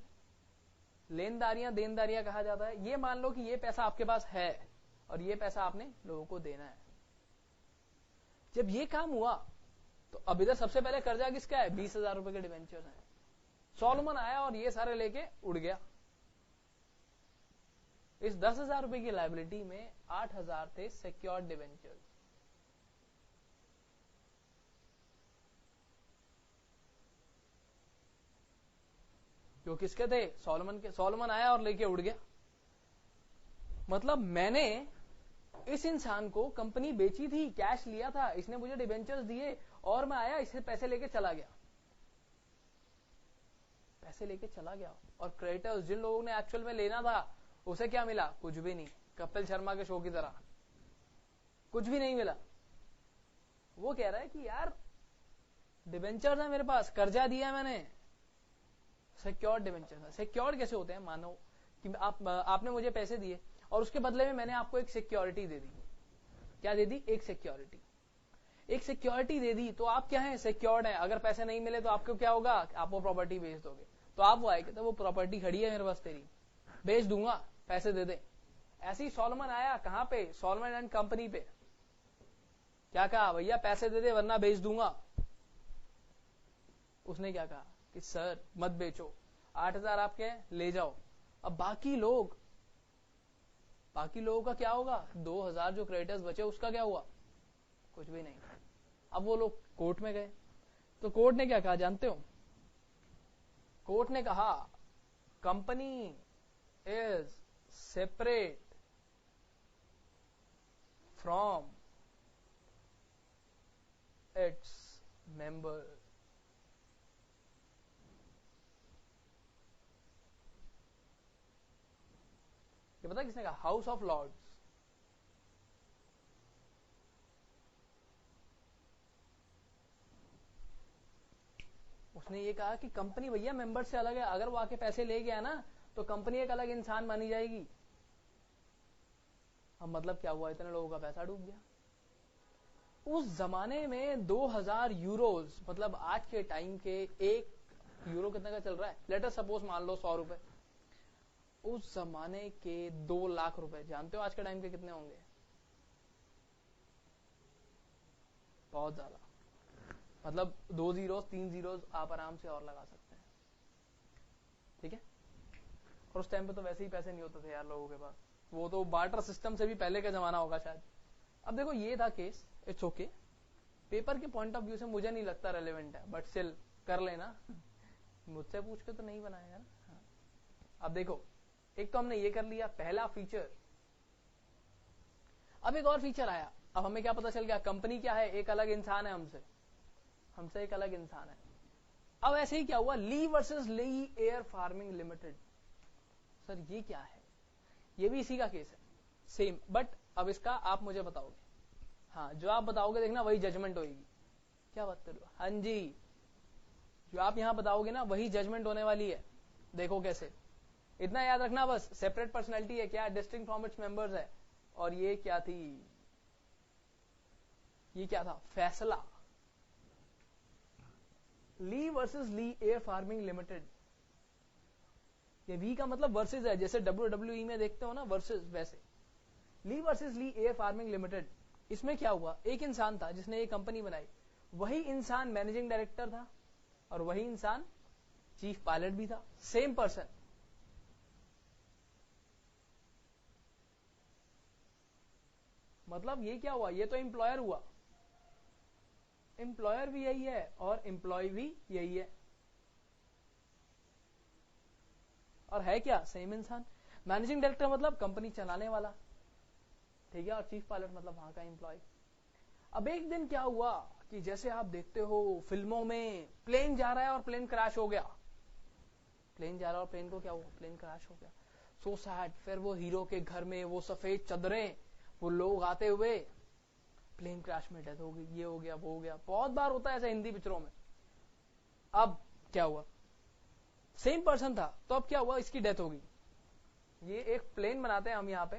लेनदारियां देनदारियां कहा जाता है। ये मान लो कि ये पैसा आपके पास है और ये पैसा आपने लोगों को देना है। जब ये काम हुआ तो अब इधर सबसे पहले कर्जा किसका है? 20,000 रुपए के डिवेंचर्स हैं। सॉलोमन आया और ये सारे लेके उड़ गया। इस 10,000 रुपए की लायबिलिटी में 8,000 थे सिक्योर्ड डिवेंचर्स। जो किसके थे? सॉलोमन के। सॉलोमन आया और लेके उड़ गया। मतलब मैंने इस इंसान को कंपनी बेची थी, कैश लिया था, इसने मुझे डिवेंचर्स दिए और मैं आया, इससे पैसे लेके चला गया, पैसे लेके चला गया। और क्रेडिटर्स जिन लोगों ने एक्चुअल में लेना था उसे क्या मिला? कुछ भी नहीं। कपिल शर्मा के शो की तरह कुछ भी नहीं मिला। वो कह रहा है कि यार डिवेंचर्स है मेरे पास, कर्जा दिया मैंने, सिक्योर्ड डिवेंचर्स। सिक्योर्ड कैसे होते हैं? मानो कि आपने मुझे पैसे दिए और उसके बदले में मैंने आपको एक सिक्योरिटी दे दी क्या दे दी? एक सिक्योरिटी। एक सिक्योरिटी दे दी तो आप क्या है? सिक्योर्ड है। अगर पैसे नहीं मिले तो आपको क्या होगा? आप वो प्रॉपर्टी बेच दोगे। तो आप वो आए कहते वो प्रॉपर्टी खड़ी है मेरे पास, तेरी बेच दूंगा, पैसे दे दे। ऐसे ही सॉलोमन आया कहां पे? सॉलोमन एंड कंपनी पे। क्या कहा? भैया पैसे दे दे वरना बेच दूंगा। उसने क्या कहा कि सर मत बेचो, 8,000 आपके ले जाओ। अब बाकी लोगों का क्या होगा? 2,000 जो क्रेडिटर्स बचे उसका क्या हुआ? कुछ भी नहीं। अब वो लोग कोर्ट में गए तो कोर्ट ने क्या कहा जानते हो? कोर्ट ने कहा company is separate from its members. ये पता किसने कहा? House of Lords. उसने ये कहा कि कंपनी भैया मेंबर से अलग है, अगर वो आके पैसे ले गया ना तो कंपनी एक अलग इंसान मानी जाएगी। अब मतलब क्या हुआ? इतने लोगों का पैसा डूब गया। उस जमाने में 2,000 यूरोज, मतलब आज के टाइम के 1 यूरो कितने का चल रहा है? लेट अस सपोज मान लो 100 रुपए। उस जमाने के 2 लाख रुपए, जानते हो आज के टाइम के कितने होंगे? बहुत ज्यादा। मतलब 2 जीरोस 3 जीरोस आप आराम से और लगा सकते हैं। ठीक है। और उस टाइम पे तो वैसे ही पैसे नहीं होते थे यार लोगों के पास, वो तो बार्टर सिस्टम से भी पहले का जमाना होगा शायद। अब देखो ये था केस, इट्स ओके। पेपर के पॉइंट ऑफ व्यू से मुझे नहीं लगता रेलेवेंट है, बट स्टिल कर लेना। मुझसे पूछ के तो नहीं बनाएगा ना। हाँ। अब देखो एक तो हमने ये कर लिया, पहला फीचर। अब एक और फीचर आया। अब हमें क्या पता चल गया? कंपनी क्या है? एक अलग इंसान है हमसे एक अलग इंसान है। अब ऐसे ही क्या हुआ? ली वर्सेस ली एयर फार्मिंग लिमिटेड। सर ये क्या है? ये भी इसी का केस है, सेम। बट अब इसका आप मुझे बताओगे। हाँ, जो आप बताओगे देखना वही जजमेंट होगी। क्या बात कर रहे हो? हाँ जी, जो आप यहां बताओगे ना वही जजमेंट होने वाली है। देखो कैसे। इतना याद रखना बस, सेपरेट पर्सनैलिटी है क्या? डिस्टिंक्ट फ्रॉम इट्स मेंबर्स है। और ये क्या थी? ये क्या था? फैसला। ली वर्सेस ली एयर फार्मिंग लिमिटेड। ये वी का मतलब वर्सेस है, जैसे WWE में देखते हो ना वर्सेस, वैसे ली वर्सेस ली एयर फार्मिंग लिमिटेड। इसमें क्या हुआ? एक इंसान था जिसने ये कंपनी बनाई, वही इंसान मैनेजिंग डायरेक्टर था और वही इंसान चीफ पायलट भी था। Same person. मतलब ये क्या हुआ? ये तो एम्प्लॉयर हुआ। एम्प्लॉयर भी यही है और एम्प्लॉय भी यही है, और है क्या? सेम इंसान। मैनेजिंग डायरेक्टर मतलब कंपनी चलाने वाला, ठीक है, और चीफ पायलट मतलब वहां का एम्प्लॉय। अब एक दिन क्या हुआ कि जैसे आप देखते हो फिल्मों में, प्लेन जा रहा है और प्लेन क्रैश हो गया। प्लेन जा रहा है और प्लेन को क्या हुआ? प्लेन क्रैश हो गया। So sad. फिर वो हीरो के घर में वो सफेद चादरें, वो लोग आते हुए, प्लेन क्रैश में डेथ हो गई, ये हो गया, वो हो गया। बहुत बार होता है ऐसा हिंदी पिक्चरों में। अब क्या हुआ? सेम पर्सन था, तो अब क्या हुआ? इसकी डेथ हो गई। ये एक प्लेन बनाते हैं हम यहाँ पे,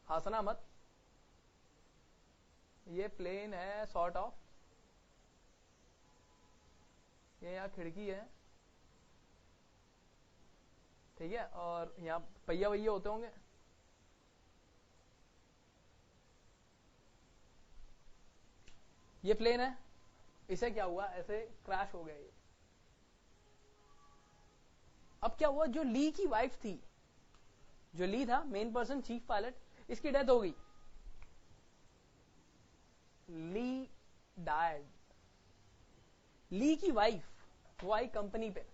हंसना मत। ये प्लेन है सॉर्ट ऑफ, ये यहाँ खिड़की है, ठीक है, और यहाँ पहिया वहिया होते होंगे। ये प्लेन है, इसे क्या हुआ? ऐसे क्रैश हो गया ये। अब क्या हुआ? जो ली की वाइफ थी, जो ली था मेन पर्सन चीफ पायलट, इसकी डेथ हो गई। ली डायड। ली की वाइफ वो आई कंपनी पे।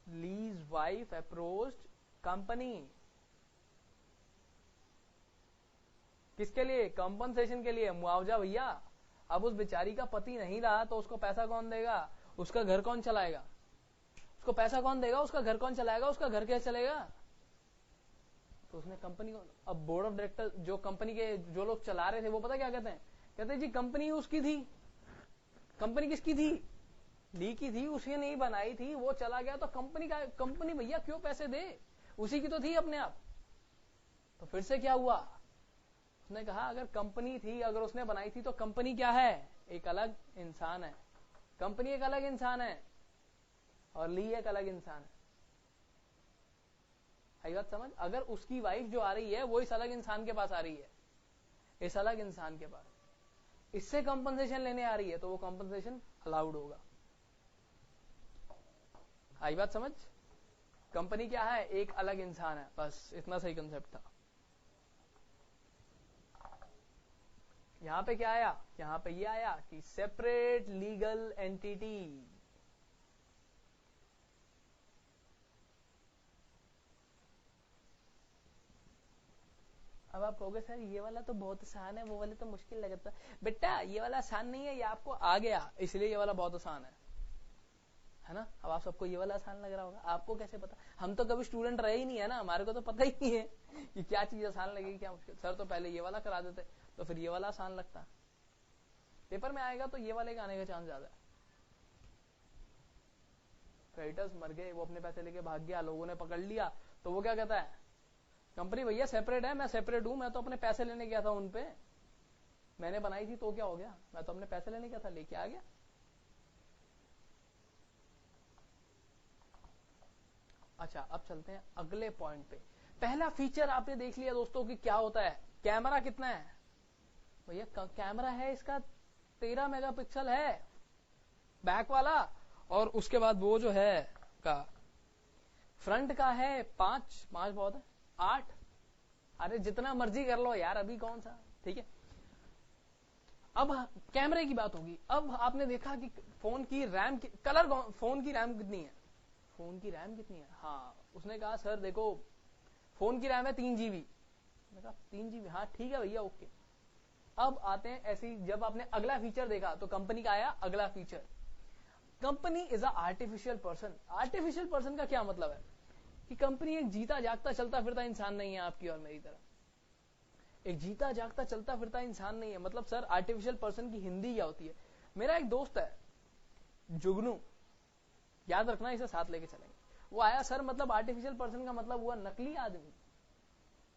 लीज वाइफ अप्रोच्ड कंपनी, किसके लिए? कंपनसेशन के लिए, मुआवजा भैया। अब उस बेचारी का पति नहीं रहा तो उसको पैसा कौन देगा? उसका घर कौन चलाएगा? उसको पैसा कौन देगा? उसका घर कौन चलाएगा? उसका घर कैसे चलेगा? तो उसने कंपनी को, अब बोर्ड ऑफ डायरेक्टर जो कंपनी के जो लोग चला रहे थे वो पता क्या कहते हैं? कहते हैं जी कंपनी उसकी थी। कंपनी किसकी थी? ली की थी, उसने नहीं बनाई थी, वो चला गया तो कंपनी का, कंपनी भैया क्यों पैसे दे? उसी की तो थी अपने आप। तो फिर से क्या हुआ? उसने कहा अगर कंपनी थी, अगर उसने बनाई थी, तो कंपनी क्या है? एक अलग इंसान है। कंपनी एक अलग इंसान है और ली एक अलग इंसान है। आई बात समझ? अगर उसकी वाइफ जो आ रही है वो इस अलग इंसान के पास आ रही है, इस अलग इंसान के पास, इससे कंपनसेशन लेने आ रही है, तो वो कंपनसेशन अलाउड होगा। आई बात समझ? कंपनी क्या है? एक अलग इंसान है, बस इतना सही कंसेप्ट था। यहां पे क्या आया? यहां पे ये आया कि सेपरेट लीगल एंटिटी। अब आप कहोगे सर ये वाला तो बहुत आसान है, वो वाले तो मुश्किल लगता है। बेटा ये वाला आसान नहीं है, ये आपको आ गया इसलिए ये वाला बहुत आसान है ना? अब आप सबको ये वाला आसान लग रहा होगा, आपको कैसे पता? हम तो कभी स्टूडेंट रहे ही नहीं है ना, हमारे को तो पता ही नहीं है कि क्या चीज आसान लगेगी क्या मुश्किल। सर तो पहले ये वाला करा देते तो फिर ये वाला आसान लगता। पेपर में आएगा तो ये वाले का आने का चांस ज्यादा है। क्रेडिटर्स मर गए, वो अपने पैसे लेके भाग गया, लोगों ने पकड़ लिया, तो वो क्या कहता है? कंपनी भैया सेपरेट है, मैं सेपरेट हूं, मैं तो अपने पैसे लेने गया था उन पे, मैंने बनाई थी तो क्या हो गया, मैं तो अपने पैसे लेने गया था, लेके आ गया। अच्छा अब चलते हैं अगले पॉइंट पे। पहला फीचर आपने देख लिया दोस्तों कि क्या होता है। कैमरा कितना है भैया? कैमरा है इसका 13 मेगापिक्सल है बैक वाला, और उसके बाद वो जो है का फ्रंट का है 5 बहुत है 8। अरे जितना मर्जी कर लो यार, अभी कौन सा, ठीक है। अब कैमरे की बात होगी। अब आपने देखा कि फोन की रैम फोन की रैम कितनी है? फोन की रैम कितनी है? हाँ, उसने कहा सर देखो फोन की रैम है 3 GB। मैंने कहा 3 GB, हाँ ठीक है भैया ओके। अब आते हैं ऐसी, जब आपने अगला फीचर देखा तो कंपनी का आया अगला feature, company is a artificial person. Artificial person का क्या मतलब है? कि कंपनी एक जीता जागता चलता फिरता इंसान नहीं है आपकी और मेरी तरह। एक जीता जागता चलता फिरता इंसान नहीं है। मतलब सर आर्टिफिशियल पर्सन की हिंदी क्या होती है? मेरा एक दोस्त है जुगनू, याद रखना, इसे साथ लेके चलेंगे। वो आया, सर मतलब आर्टिफिशियल पर्सन का मतलब हुआ नकली आदमी।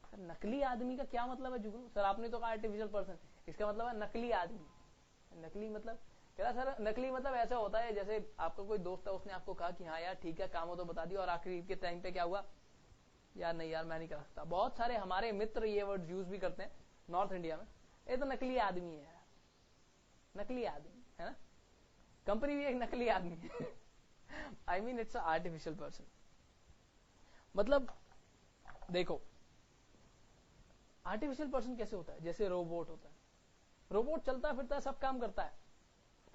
सर नकली आदमी का क्या मतलब है जुगनू? सर आपने तो कहा आर्टिफिशियल पर्सन, इसका मतलब है नकली आदमी। नकली मतलब? कह रहा सर नकली मतलब ऐसा होता है जैसे आपका कोई दोस्त है, उसने आपको कहा कि हाँ यार ठीक है काम हो तो बता दिया, और आखिरी के टाइम पे क्या हुआ, यार नहीं यार मैं नहीं कर सकता। बहुत सारे हमारे मित्र ये वर्ड यूज भी करते हैं नॉर्थ इंडिया में, ये तो नकली आदमी है यार, नकली आदमी है ना। कंपनी भी एक नकली आदमी है। I mean it's artificial person. मतलब देखो आर्टिफिशियल पर्सन कैसे होता है? जैसे रोबोट होता है, रोबोट चलता फिरता सब काम करता है।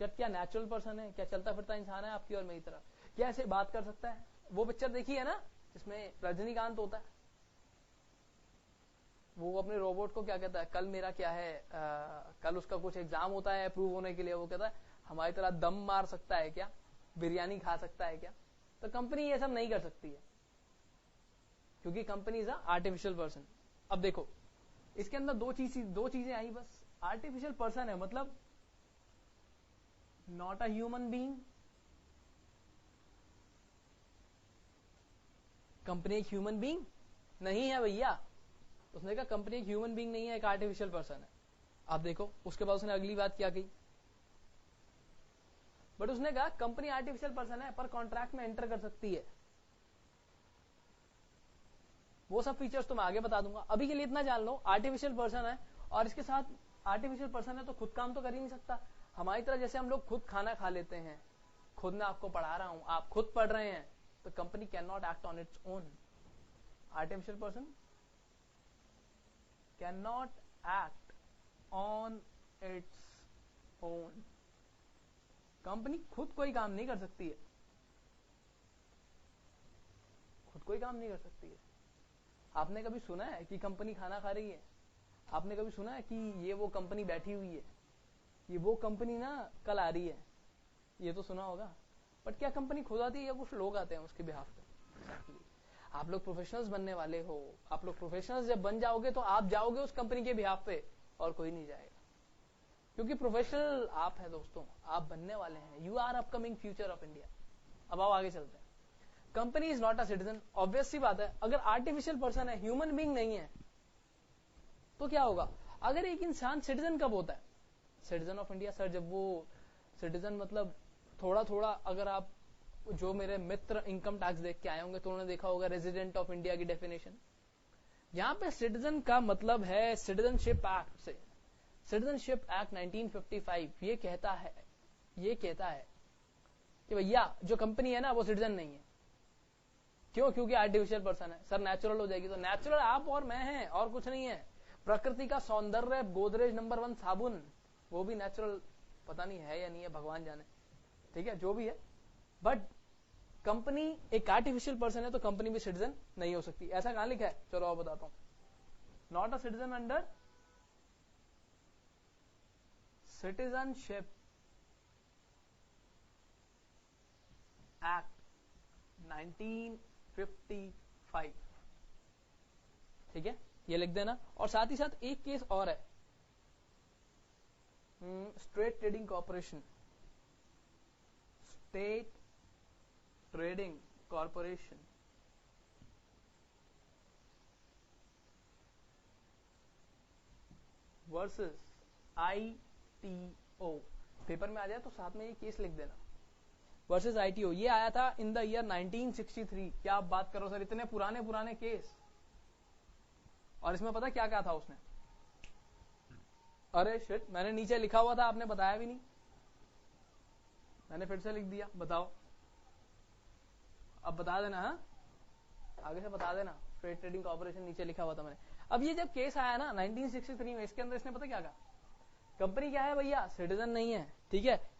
क्या नेचुरल पर्सन है? क्या चलता फिरता इंसान है आपकी और मेरी तरह? क्या ऐसे बात कर सकता है? वो पिक्चर देखी है ना जिसमें रजनीकांत होता है, वो अपने रोबोट को क्या कहता है, कल मेरा क्या है कल उसका कुछ एग्जाम होता है अप्रूव होने के लिए, वो कहता है हमारी तरह दम मार सकता है क्या, बिरयानी खा सकता है क्या? तो कंपनी ये सब नहीं कर सकती है, क्योंकि कंपनी इज आर्टिफिशियल पर्सन। अब देखो इसके अंदर दो चीजें आई बस। आर्टिफिशियल पर्सन है मतलब not a human being. Company एक ह्यूमन बीइंग नहीं है भैया। उसने कहा कंपनी एक ह्यूमन बीइंग नहीं है, एक आर्टिफिशियल पर्सन है। आप देखो उसके बाद उसने अगली बात क्या कही, बट उसने कहा कंपनी आर्टिफिशियल पर्सन है पर कॉन्ट्रैक्ट में एंटर कर सकती है। वो सब फीचर्स तो मैं आगे बता दूंगा, अभी के लिए इतना जान लो आर्टिफिशियल पर्सन है, और इसके साथ आर्टिफिशियल पर्सन है तो खुद काम तो कर ही नहीं सकता। हमारी तरह जैसे हम लोग खुद खाना खा लेते हैं, खुद मैं आपको पढ़ा रहा हूं, आप खुद पढ़ रहे हैं, तो company can not act on its own. Artificial person can not act on its own. Company खुद कोई काम नहीं कर सकती है, खुद कोई काम नहीं कर सकती है। आपने कभी सुना है कि कंपनी खाना खा रही है? आपने कभी सुना है कि ये वो कंपनी बैठी हुई है, ये वो कंपनी ना कल आ रही है? ये तो सुना होगा, बट क्या कंपनी खुद आती है या कुछ लोग आते हैं उसके बिहाफ पे? Exactly. आप लोग प्रोफेशनल्स बनने वाले हो, आप लोग प्रोफेशनल्स जब बन जाओगे तो आप जाओगे उस कंपनी के बिहाफ पे और कोई नहीं जाएगा, क्योंकि प्रोफेशनल आप है दोस्तों, आप बनने वाले हैं। You are upcoming future of India. अब आओ आगे चलते हैं। Company is not a citizen, obvious सी बात है। अगर आर्टिफिशियल पर्सन है, ह्यूमन बीइंग नहीं है, तो क्या होगा? अगर एक इंसान सिटीजन कब होता है, सिटीजन ऑफ इंडिया सर, जब वो सिटीजन मतलब थोड़ा थोड़ा, अगर आप जो मेरे मित्र इनकम टैक्स देख के आए होंगे तो उन्होंने देखा होगा रेजिडेंट ऑफ इंडिया की डेफिनेशन। यहां पे सिटीजन का मतलब है सिटीजनशिप एक्ट से, सिटीजनशिप एक्ट 1955 ये कहता है कि भैया जो कंपनी है ना वो सिटीजन नहीं है। क्यों? क्योंकि आर्टिफिशियल पर्सन है। सर नेचुरल हो जाएगी, तो नेचुरल आप और मैं हैं और कुछ नहीं है। प्रकृति का सौंदर्य गोदरेज नंबर 1 साबुन, वो भी नेचुरल, पता नहीं है या नहीं है, भगवान जाने, ठीक है, जो भी है। बट कंपनी एक आर्टिफिशियल पर्सन है तो कंपनी भी सिटीजन नहीं हो सकती। ऐसा कहां लिखा है? चलो आप बताता हूं। Not a citizen under citizenship act 1955, ठीक है, ये लिख देना। और साथ ही साथ एक केस और है, state trading corporation, state trading corporation versus ITO। Paper में आ जाए तो साथ में ये केस लिख देना, वर्सेस ITO। ये आया था इन द ईयर 1963। क्या आप बात करो सर, इतने पुराने पुराने केस। और इसमें पता क्या क्या था उसने? अरे शिट, मैंने नीचे लिखा हुआ था, आपने बताया भी नहीं, मैंने फिर से लिख दिया। बताओ, अब बता देना, हाँ आगे से बता देना। स्टेट ट्रेडिंग कॉर्पोरेशन नीचे लिखा हुआ था मैंने। अब ये जब केस आया ना 1963 में, इसके अंदर इसने पता क्या कहा? कंपनी क्या है भैया? सिटीजन नहीं है, ठीक है,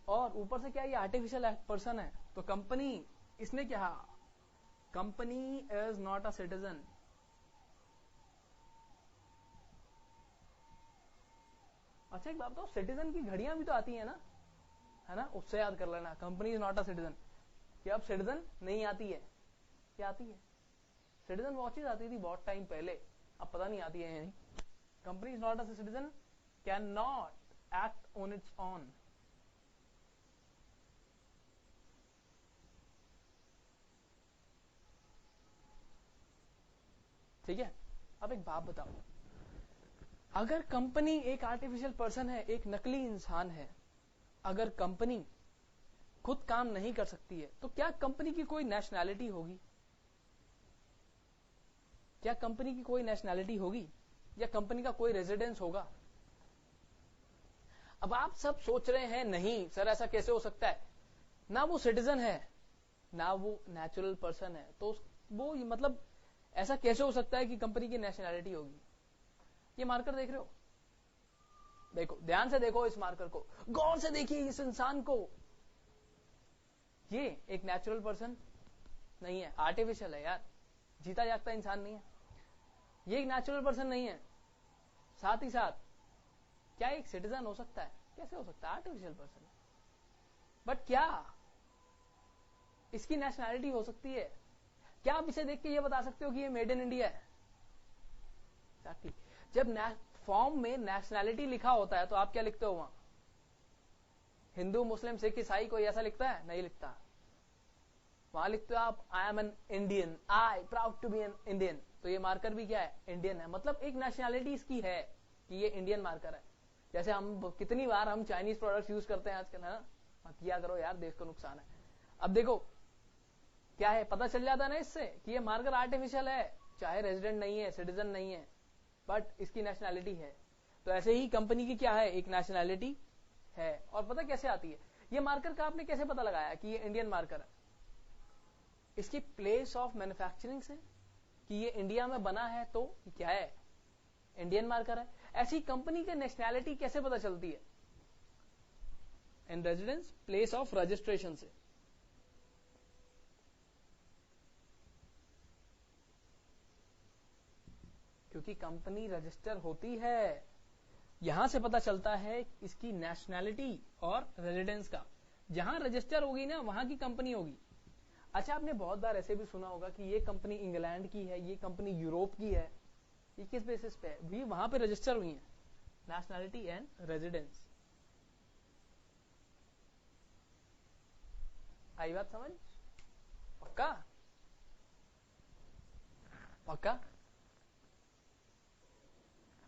और ऊपर से क्या ये आर्टिफिशियल पर्सन है, तो कंपनी, इसने क्या, company is not a citizen. अच्छा एक बात बताओ, सिटीजन की घड़ियां भी तो आती है ना, है ना, उससे याद कर लेना। Company is not a citizen, कि अब सिटीजन नहीं आती है। क्या आती है? सिटीजन वॉचेज आती थी बहुत टाइम पहले, अब पता नहीं आती है या नहीं। Company is not a citizen can not act on it's on. ठीक है। अब एक बात बताओ, अगर कंपनी एक आर्टिफिशियल पर्सन है, एक नकली इंसान है, अगर कंपनी खुद काम नहीं कर सकती है तो क्या कंपनी की कोई नेशनैलिटी होगी? क्या कंपनी की कोई नेशनैलिटी होगी या कंपनी का कोई रेजिडेंस होगा? अब आप सब सोच रहे हैं नहीं सर ऐसा कैसे हो सकता है, ना वो सिटीजन है ना वो नेचुरल पर्सन है, तो वो मतलब ऐसा कैसे हो सकता है कि कंपनी की नेशनैलिटी होगी? ये मार्कर देख रहे हो, देखो ध्यान से देखो इस मार्कर को, गौर से देखिए इस इंसान को। ये एक नेचुरल पर्सन नहीं है, आर्टिफिशियल है यार, जीता जागता इंसान नहीं है। ये एक नेचुरल पर्सन नहीं है, साथ ही साथ क्या एक सिटीजन हो सकता है? कैसे हो सकता है? Artificial person. बट क्या इसकी नेशनैलिटी हो सकती है? क्या आप इसे देख के ये बता सकते हो कि ये मेड इन इंडिया है? exactly. जब फॉर्म में नेशनैलिटी लिखा होता है तो आप क्या लिखते हो वहां? हिंदू मुस्लिम सिख ईसाई कोई ऐसा लिखता है? नहीं लिखता। वहां लिखते हो आप I am an Indian, I proud to be an Indian. तो ये मार्कर भी क्या है? इंडियन है, मतलब एक नेशनैलिटी इसकी है कि ये इंडियन मार्कर है। जैसे हम कितनी बार हम चाइनीज प्रोडक्ट्स यूज करते हैं आजकल, है ना, मत किया करो यार, देश को नुकसान है। अब देखो क्या है, पता चल जाता है ना इससे कि ये मार्कर आर्टिफिशियल है, चाहे रेजिडेंट नहीं है, सिटीजन नहीं है, बट इसकी नेशनैलिटी है। तो ऐसे ही कंपनी की क्या है? एक नेशनैलिटी है। और पता कैसे आती है ये मार्कर का? आपने कैसे पता लगाया कि ये इंडियन मार्कर है? इसकी प्लेस ऑफ मैन्युफैक्चरिंग से, कि ये इंडिया में बना है तो क्या है? इंडियन मार्कर है। ऐसी कंपनी की नेशनैलिटी कैसे पता चलती है? इन रेजिडेंस प्लेस ऑफ रजिस्ट्रेशन से। क्योंकि कंपनी रजिस्टर होती है, यहां से पता चलता है इसकी नेशनैलिटी और रेजिडेंस का। जहां रजिस्टर होगी ना वहां की कंपनी होगी। अच्छा आपने बहुत बार ऐसे भी सुना होगा कि ये कंपनी इंग्लैंड की है, ये कंपनी यूरोप की है। ये किस बेसिस पे है? भी वहां पे रजिस्टर हुई है, नेशनैलिटी एंड रेजिडेंस। आई बात समझ? पक्का? पक्का?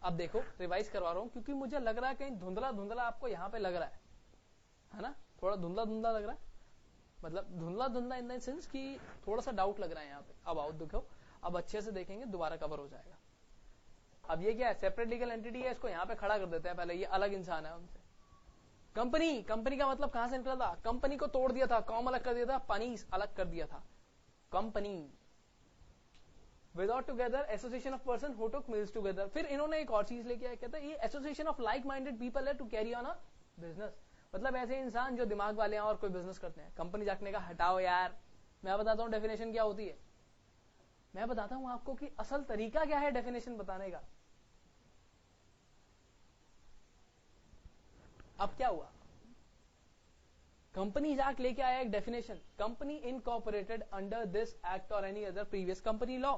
अब देखो रिवाइज करवा रहा हूं क्योंकि मुझे लग रहा है कहीं धुंधला धुंधला आपको यहां पे लग रहा है ना, थोड़ा धुंधला धुंधला लग रहा है, मतलब धुंधला धुंधला इन द सेंस कि थोड़ा सा डाउट लग रहा है यहाँ पे। अब आओ देखो, अब अच्छे से देखेंगे, दोबारा कवर हो जाएगा। अब ये क्या है, सेपरेट लीगल एंटिटी है, इसको यहाँ पे खड़ा कर देते हैं पहले, ये अलग इंसान है उनसे। कंपनी, कंपनी का मतलब कहां से निकला था, कंपनी को तोड़ दिया था, कॉम अलग कर दिया था, पानी अलग कर दिया था। Company without together association of person who took meals together. फिर इन्होंने एक और चीज लेके आया, कहता है ये association of like minded people है to carry on a business, मतलब ऐसे इंसान जो दिमाग वाले हैं और कोई बिजनेस करते हैं। कंपनी जागने का हटाओ यार, मैं बताता हूं डेफिनेशन क्या होती है, मैं बताता हूं आपको कि असल तरीका क्या है डेफिनेशन बताने का। अब क्या हुआ, कंपनीज एक्ट लेके आया एक definition, company incorporated under this act और any other previous company law.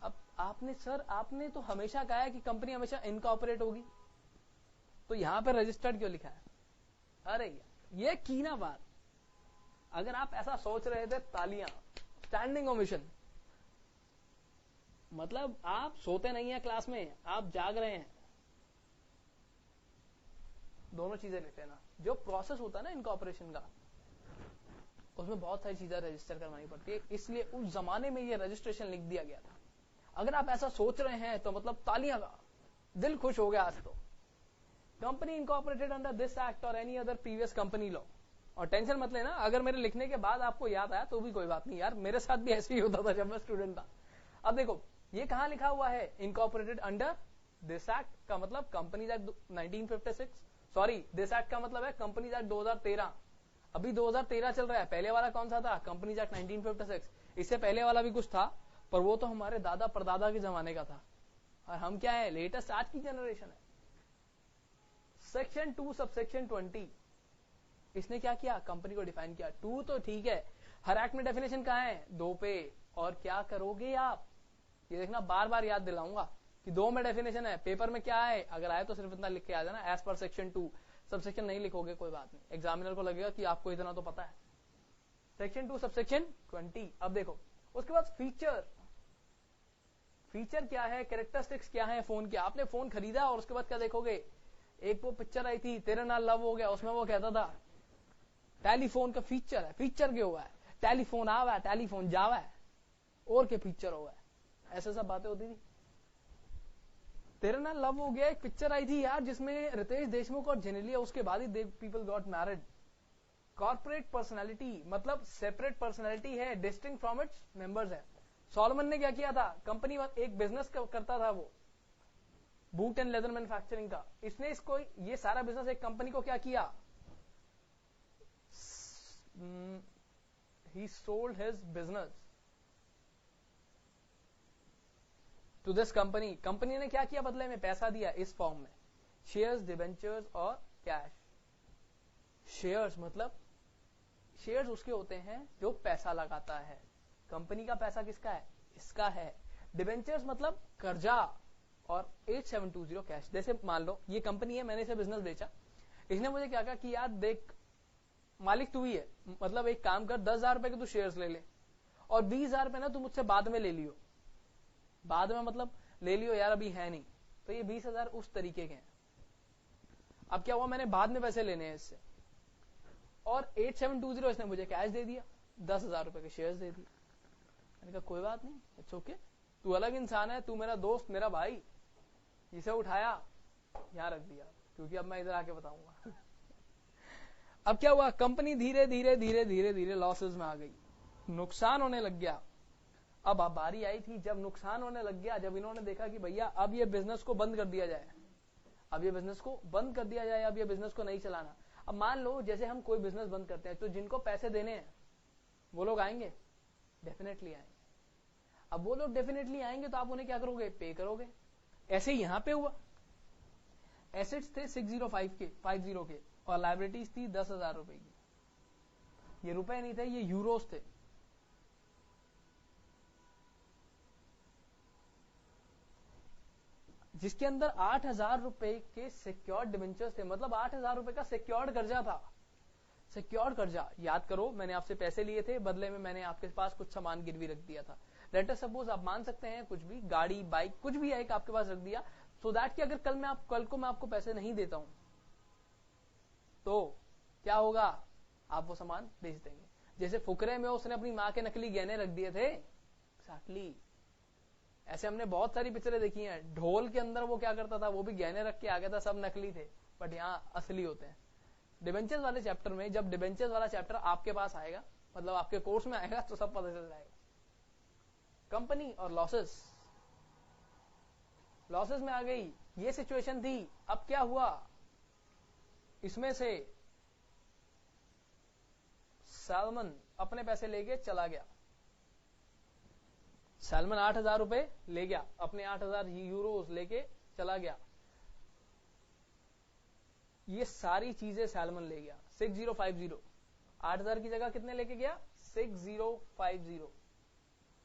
अब आपने तो हमेशा कहा है कि कंपनी हमेशा इनकॉर्पोरेट होगी, तो यहां पे रजिस्टर्ड क्यों लिखा है? अरे ये की ना बात, अगर आप ऐसा सोच रहे थे, तालियां, स्टैंडिंग ओवेशन। मतलब आप सोते नहीं है क्लास में, आप जाग रहे हैं। दोनों चीजें लेते हैं ना, जो प्रोसेस होता है ना इनकॉर्पोरेशन का, उसमें बहुत सारी चीजें रजिस्टर करवानी पड़ती है, इसलिए उस जमाने में ये रजिस्ट्रेशन लिख दिया गया था। अगर आप ऐसा सोच रहे हैं तो मतलब तालियां, दिल खुश हो गया आज तो। Company incorporated under this act और any other previous company law. और टेंशन मत लेना, अगर मेरे लिखने के बाद आपको याद आया तो भी कोई बात नहीं यार, मेरे साथ भी ऐसे ही होता था जब मैं स्टूडेंट था। अब देखो ये कहां लिखा हुआ है, इनकॉर्पोरेटेड अंडर दिस एक्ट का मतलब companies act 1956, sorry this act का मतलब है कंपनीज एक्ट 2013। अभी 2013 चल रहा है, पहले वाला कौन सा था, कंपनीज एक्ट 1956। इससे पहले वाला भी कुछ था, पर वो तो हमारे दादा परदादा के जमाने का था, और हम क्या है, लेटेस्ट आज की जनरेशन है। सेक्शन 2 सबसेक्शन 20, इसने क्या किया, कंपनी को डिफाइन किया। 2 तो ठीक है, हर एक्ट में डेफिनेशन कहाँ है, 2 पे। और क्या करोगे आप, ये देखना बार बार याद दिलाऊंगा कि 2 में डेफिनेशन है, पेपर में क्या है, अगर आए तो सिर्फ इतना लिख के आ जाना, एज पर सेक्शन 2। सबसेक्शन नहीं लिखोगे कोई बात नहीं, एग्जामिनर को लगेगा कि आपको इतना तो पता है। Section 2 subsection 20। अब देखो उसके बाद फीचर, फीचर क्या है, कैरेक्टरिस्टिक्स क्या है फोन के। आपने फोन खरीदा और उसके बाद क्या देखोगे, एक वो पिक्चर आई थी तेरे नाल लव हो गया, उसमें वो कहता था टेलीफोन का फीचर है, फीचर क्यों हुआ है, टेलीफोन आवा है, टेलीफोन जावा है, और के फीचर हुआ है, ऐसे सब बातें होती थी। तेरे नाल लव हो गया एक पिक्चर आई थी यार, जिसमें रितेश देशमुख और जेनेलिया, उसके बाद ही people got married. Corporate personality मतलब सेपरेट पर्सनैलिटी है, डिस्टिंक्ट फ्रॉम इट्स मेंबर्स है। सॉलोमन ने क्या किया था, कंपनी एक बिजनेस करता था वो बूट एंड लेदर मैन्युफैक्चरिंग का, इसने इसको ये सारा बिजनेस एक कंपनी को क्या किया, he sold his business to this company। Company ने क्या किया बदले में, पैसा दिया इस फॉर्म में, शेयर्स, डिबेंचर्स और कैश। शेयर्स मतलब शेयर्स उसके होते हैं जो पैसा लगाता है, कंपनी का पैसा किसका है, इसका है। डिबेंचर्स मतलब कर्जा, और 8720 कैश। जैसे मान लो ये कंपनी है, मैंने इसे बिजनेस बेचा, इसने मुझे क्या कहा कि यार देख मालिक तू ही है, मतलब एक काम कर 10,000 रुपए के तू शेयर्स ले ले, और 20,000 रुपए ना तू मुझसे बाद में ले लियो। बाद में मतलब ले लियो यार, अभी है नहीं, तो ये 20,000 उस तरीके के हैं। अब क्या हुआ, मैंने बाद में पैसे लेने हैं इससे, और 8720 इसने मुझे कैश दे दिया, 10,000 रुपए के शेयर्स दे दिए। मैंने कहा कोई बात नहीं, इट्स ओके, तू अलग इंसान है, तू मेरा दोस्त, मेरा भाई, इसे उठाया यहां रख दिया, क्योंकि अब मैं इधर आके बताऊंगा। अब क्या हुआ, कंपनी धीरे धीरे धीरे धीरे धीरे लॉसेस में आ गई, नुकसान होने लग गया। अब बारी आई थी जब नुकसान होने लग गया, जब इन्होंने देखा कि भैया अब ये बिजनेस को बंद कर दिया जाए, अब ये बिजनेस को बंद कर दिया जाए, अब ये बिजनेस को नहीं चलाना। अब मान लो जैसे हम कोई बिजनेस बंद करते हैं, तो जिनको पैसे देने हैं वो लोग आएंगे, डेफिनेटली आएंगे। अब वो लोग डेफिनेटली आएंगे तो आप उन्हें क्या करोगे, पे करोगे। ऐसे ही यहां पे हुआ, एसेट्स थे 605 के और लाइबिलिटीज थी 10,000 रुपए की। ये रुपए नहीं थे, ये यूरोस थे। जिसके अंदर 8,000 रुपए के सिक्योर्ड डिवेंचर्स थे, मतलब 8,000 रुपए का सिक्योर्ड कर्जा था। सिक्योर्ड कर्जा, याद करो मैंने आपसे पैसे लिए थे, बदले में मैंने आपके पास कुछ सामान गिरवी रख दिया था, लेट अस सपोज आप मान सकते हैं कुछ भी, गाड़ी बाइक कुछ भी है एक आपके पास रख दिया, सो दैट कि अगर कल को मैं आपको पैसे नहीं देता हूं तो क्या होगा, आप वो सामान बेच देंगे। जैसे फुकरे में उसने अपनी माँ के नकली गहने रख दिए थे, एक्जैक्टली ऐसे हमने बहुत सारी पिक्चरें देखी हैं। ढोल के अंदर वो क्या करता था, वो भी गहने रख के आ गया था, सब नकली थे बट यहाँ असली होते हैं। डिबेंचर्स वाले चैप्टर में, जब डिबेंचर्स वाला चैप्टर आपके पास आएगा, मतलब आपके कोर्स में आएगा, तो सब पता चल जाएगा। कंपनी और लॉसेस, लॉसेस में आ गई, ये सिचुएशन थी। अब क्या हुआ, इसमें से सैलमन अपने पैसे लेके चला गया। सैलमन 8,000 रुपए ले गया, अपने 8,000 यूरोस लेके चला गया। ये सारी चीजें सैलमन ले गया। 6050, 8,000 की जगह कितने लेके गया, 6050।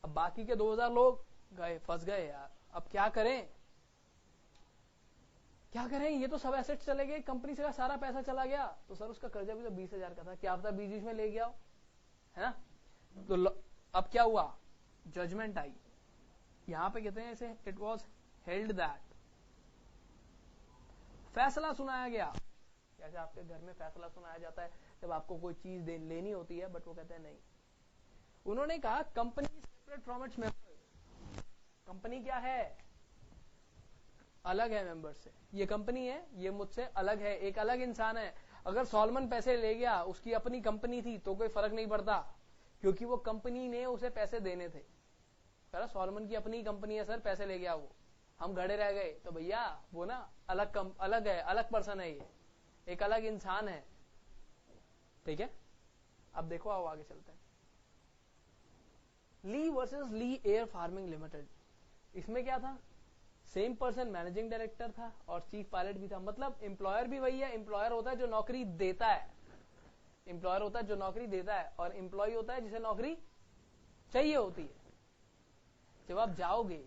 अब बाकी के 2,000 लोग गए, फंस गए यार। अब क्या करें, क्या करें, ये तो सब एसेट चले गए, कंपनी से का सारा पैसा चला गया। तो सर उसका कर्जा भी तो 20,000 का था, क्या पता बीच में ले गया हो, है ना। तो अब क्या हुआ, जजमेंट आई। यहां पे कहते हैं इसे, इट वॉज हेल्ड दैट, फैसला सुनाया गया। जैसे आपके घर में फैसला सुनाया जाता है जब आपको कोई चीज लेनी होती है, बट वो कहते हैं नहीं। उन्होंने कहा company separate from its members. Company क्या है, अलग है मेंबर से। ये कंपनी है, ये मुझसे अलग है, एक अलग इंसान है। अगर सॉलमन पैसे ले गया, उसकी अपनी कंपनी थी, तो कोई फर्क नहीं पड़ता, क्योंकि वो कंपनी ने उसे पैसे देने थे। सॉलमन की अपनी कंपनी है सर, पैसे ले गया वो, हम घड़े रह गए, तो भैया वो ना अलग है, अलग पर्सन है, ये एक अलग इंसान है। ठीक है, अब देखो, आओ आगे चलते हैं। ली वर्सेस ली एयर फार्मिंग लिमिटेड। इसमें क्या था, सेम पर्सन मैनेजिंग डायरेक्टर था और चीफ पायलट भी था। मतलब एम्प्लॉयर भी वही है, एम्प्लॉयर होता है जो नौकरी देता है, एम्प्लॉयर होता है जो नौकरी देता है, और एम्प्लॉय होता है जिसे नौकरी चाहिए होती है। जब आप जाओगे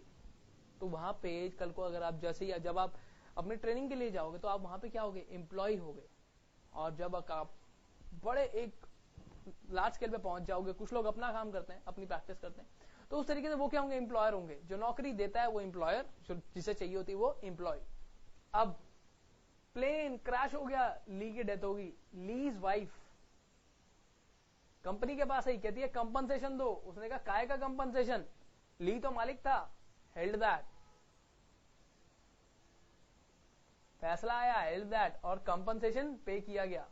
तो वहां पे कल को अगर आप जैसे, जब आप अपनी ट्रेनिंग के लिए जाओगे तो आप वहां पे क्या होगे, एम्प्लॉय होगे। और जब आप बड़े एक लार्ज स्केल पे पहुंच जाओगे, कुछ लोग अपना काम करते हैं, अपनी प्रैक्टिस करते हैं, तो उस तरीके से वो क्या होंगे, एम्प्लॉयर होंगे। जो नौकरी देता है वो एम्प्लॉयर, जिसे चाहिए होती है वो एम्प्लॉय। अब प्लेन क्रैश हो गया, ली की डेथ होगी। लीज वाइफ कंपनी के पास आई, कहती है कंपनसेशन दो। उसने कहा काय का कंपनसेशन, ली तो मालिक था, हेल्ड दैट, फैसला आया, हेल्ड दैट, और कंपनसेशन पे किया गया।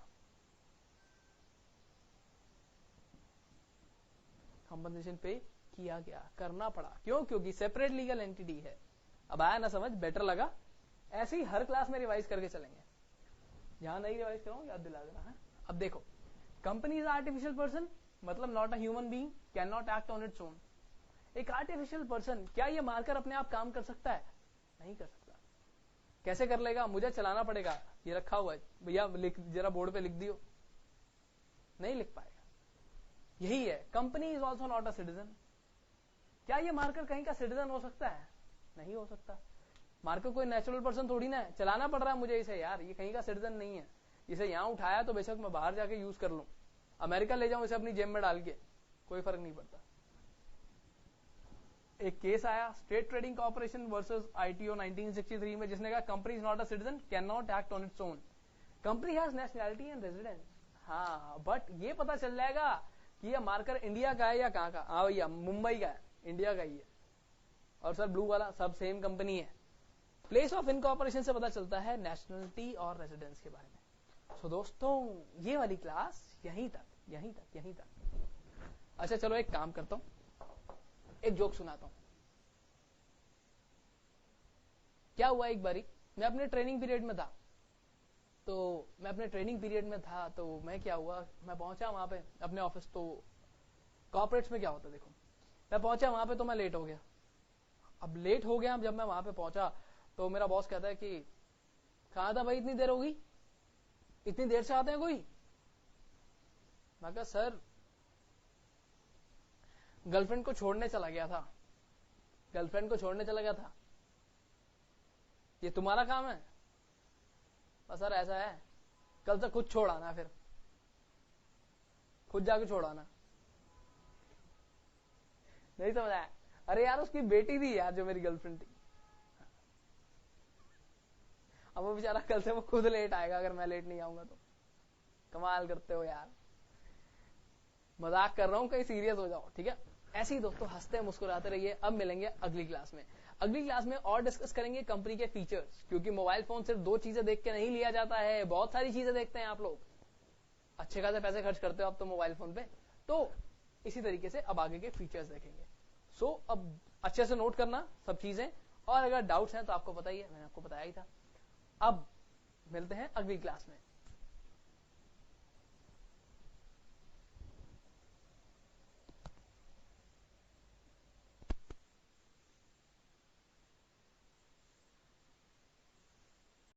कंपनसेशन पे किया गया, करना पड़ा। क्यों, क्योंकि सेपरेट लीगल एंटिटी है। अब आया ना समझ, बेटर लगा। ऐसे ही हर क्लास में रिवाइज करके चलेंगे, जहां नहीं रिवाइज करूं याद दिला देना है। अब देखो, कंपनी इज आर्टिफिशियल पर्सन, मतलब not a human being, can not act on its own. एक आर्टिफिशियल पर्सन, क्या ये मारकर अपने आप काम कर सकता है, नहीं कर सकता। कैसे कर लेगा, मुझे चलाना पड़ेगा, ये रखा हुआ है भैया, जरा बोर्ड पे लिख दियो, नहीं लिख पाएगा। यही है, company is also not a citizen. क्या ये मारकर कहीं का सिटीजन हो सकता है, नहीं हो सकता। मारकर कोई नेचुरल पर्सन थोड़ी ना है, चलाना पड़ रहा है मुझे इसे, यार ये कहीं का सिटीजन नहीं है। इसे यहां उठाया तो बेशक मैं बाहर जाके यूज कर लूं, अमेरिका ले जाऊं इसे अपनी जेब में डाल के, कोई फर्क नहीं पड़ता। एक केस आया, state trading corporation versus ITO 1963 में, जिसने कहा company is not a citizen, can not act on its own. Company has nationality and residence, हाँ, बट ये पता चल जाएगा कि ये मार्कर इंडिया का है या कहां का। हाँ भैया मुंबई का है, इंडिया का ही है। और सर ब्लू वाला सब सेम कंपनी है। प्लेस ऑफ इनकॉर्पोरेशन से पता चलता है नेशनलिटी और रेजिडेंस के बारे में। सो दोस्तों, ये वाली क्लास यहीं तक। अच्छा चलो एक काम करता हूं, एक जोक सुनाता हूं। क्या हुआ, एक बारी मैं अपने ट्रेनिंग पीरियड में था, तो मैं क्या हुआ, मैं पहुंचा वहां पे अपने ऑफिस। तो कॉर्पोरेट्स में क्या होता है, देखो मैं पहुंचा वहां पे तो मैं लेट हो गया। अब लेट हो गया, जब मैं वहां पे पहुंचा तो मेरा बॉस कहता है कि कहां था भाई, इतनी देर होगी, इतनी देर से आते हैं कोई। मैं कहा सर गर्लफ्रेंड को छोड़ने चला गया था। ये तुम्हारा काम है? सर ऐसा है, कल से खुद छोड़ आना, फिर खुद जाके छोड़ आना। नहीं समझ आया? अरे यार उसकी बेटी थी यार जो मेरी गर्लफ्रेंड थी। अब वो बेचारा कल से वो खुद लेट आएगा अगर मैं लेट नहीं आऊंगा तो। कमाल करते हो यार, मजाक कर रहा हूं, कहीं सीरियस हो जाओ, ठीक है। ऐसे ही दोस्तों हंसते मुस्कुराते रहिए। अब मिलेंगे अगली क्लास में। अगली क्लास में और डिस्कस करेंगे कंपनी के फीचर्स, क्योंकि मोबाइल फोन सिर्फ 2 चीजें देख के नहीं लिया जाता है, बहुत सारी चीजें देखते हैं आप लोग। अच्छे खासे पैसे खर्च करते हो आप तो मोबाइल फोन पे। तो इसी तरीके से अब आगे के फीचर्स देखेंगे। सो अब अच्छे से नोट करना सब चीजें, और अगर डाउट्स हैं तो आपको पता ही है, मैंने आपको बताया ही था। अब मिलते हैं अगली क्लास में।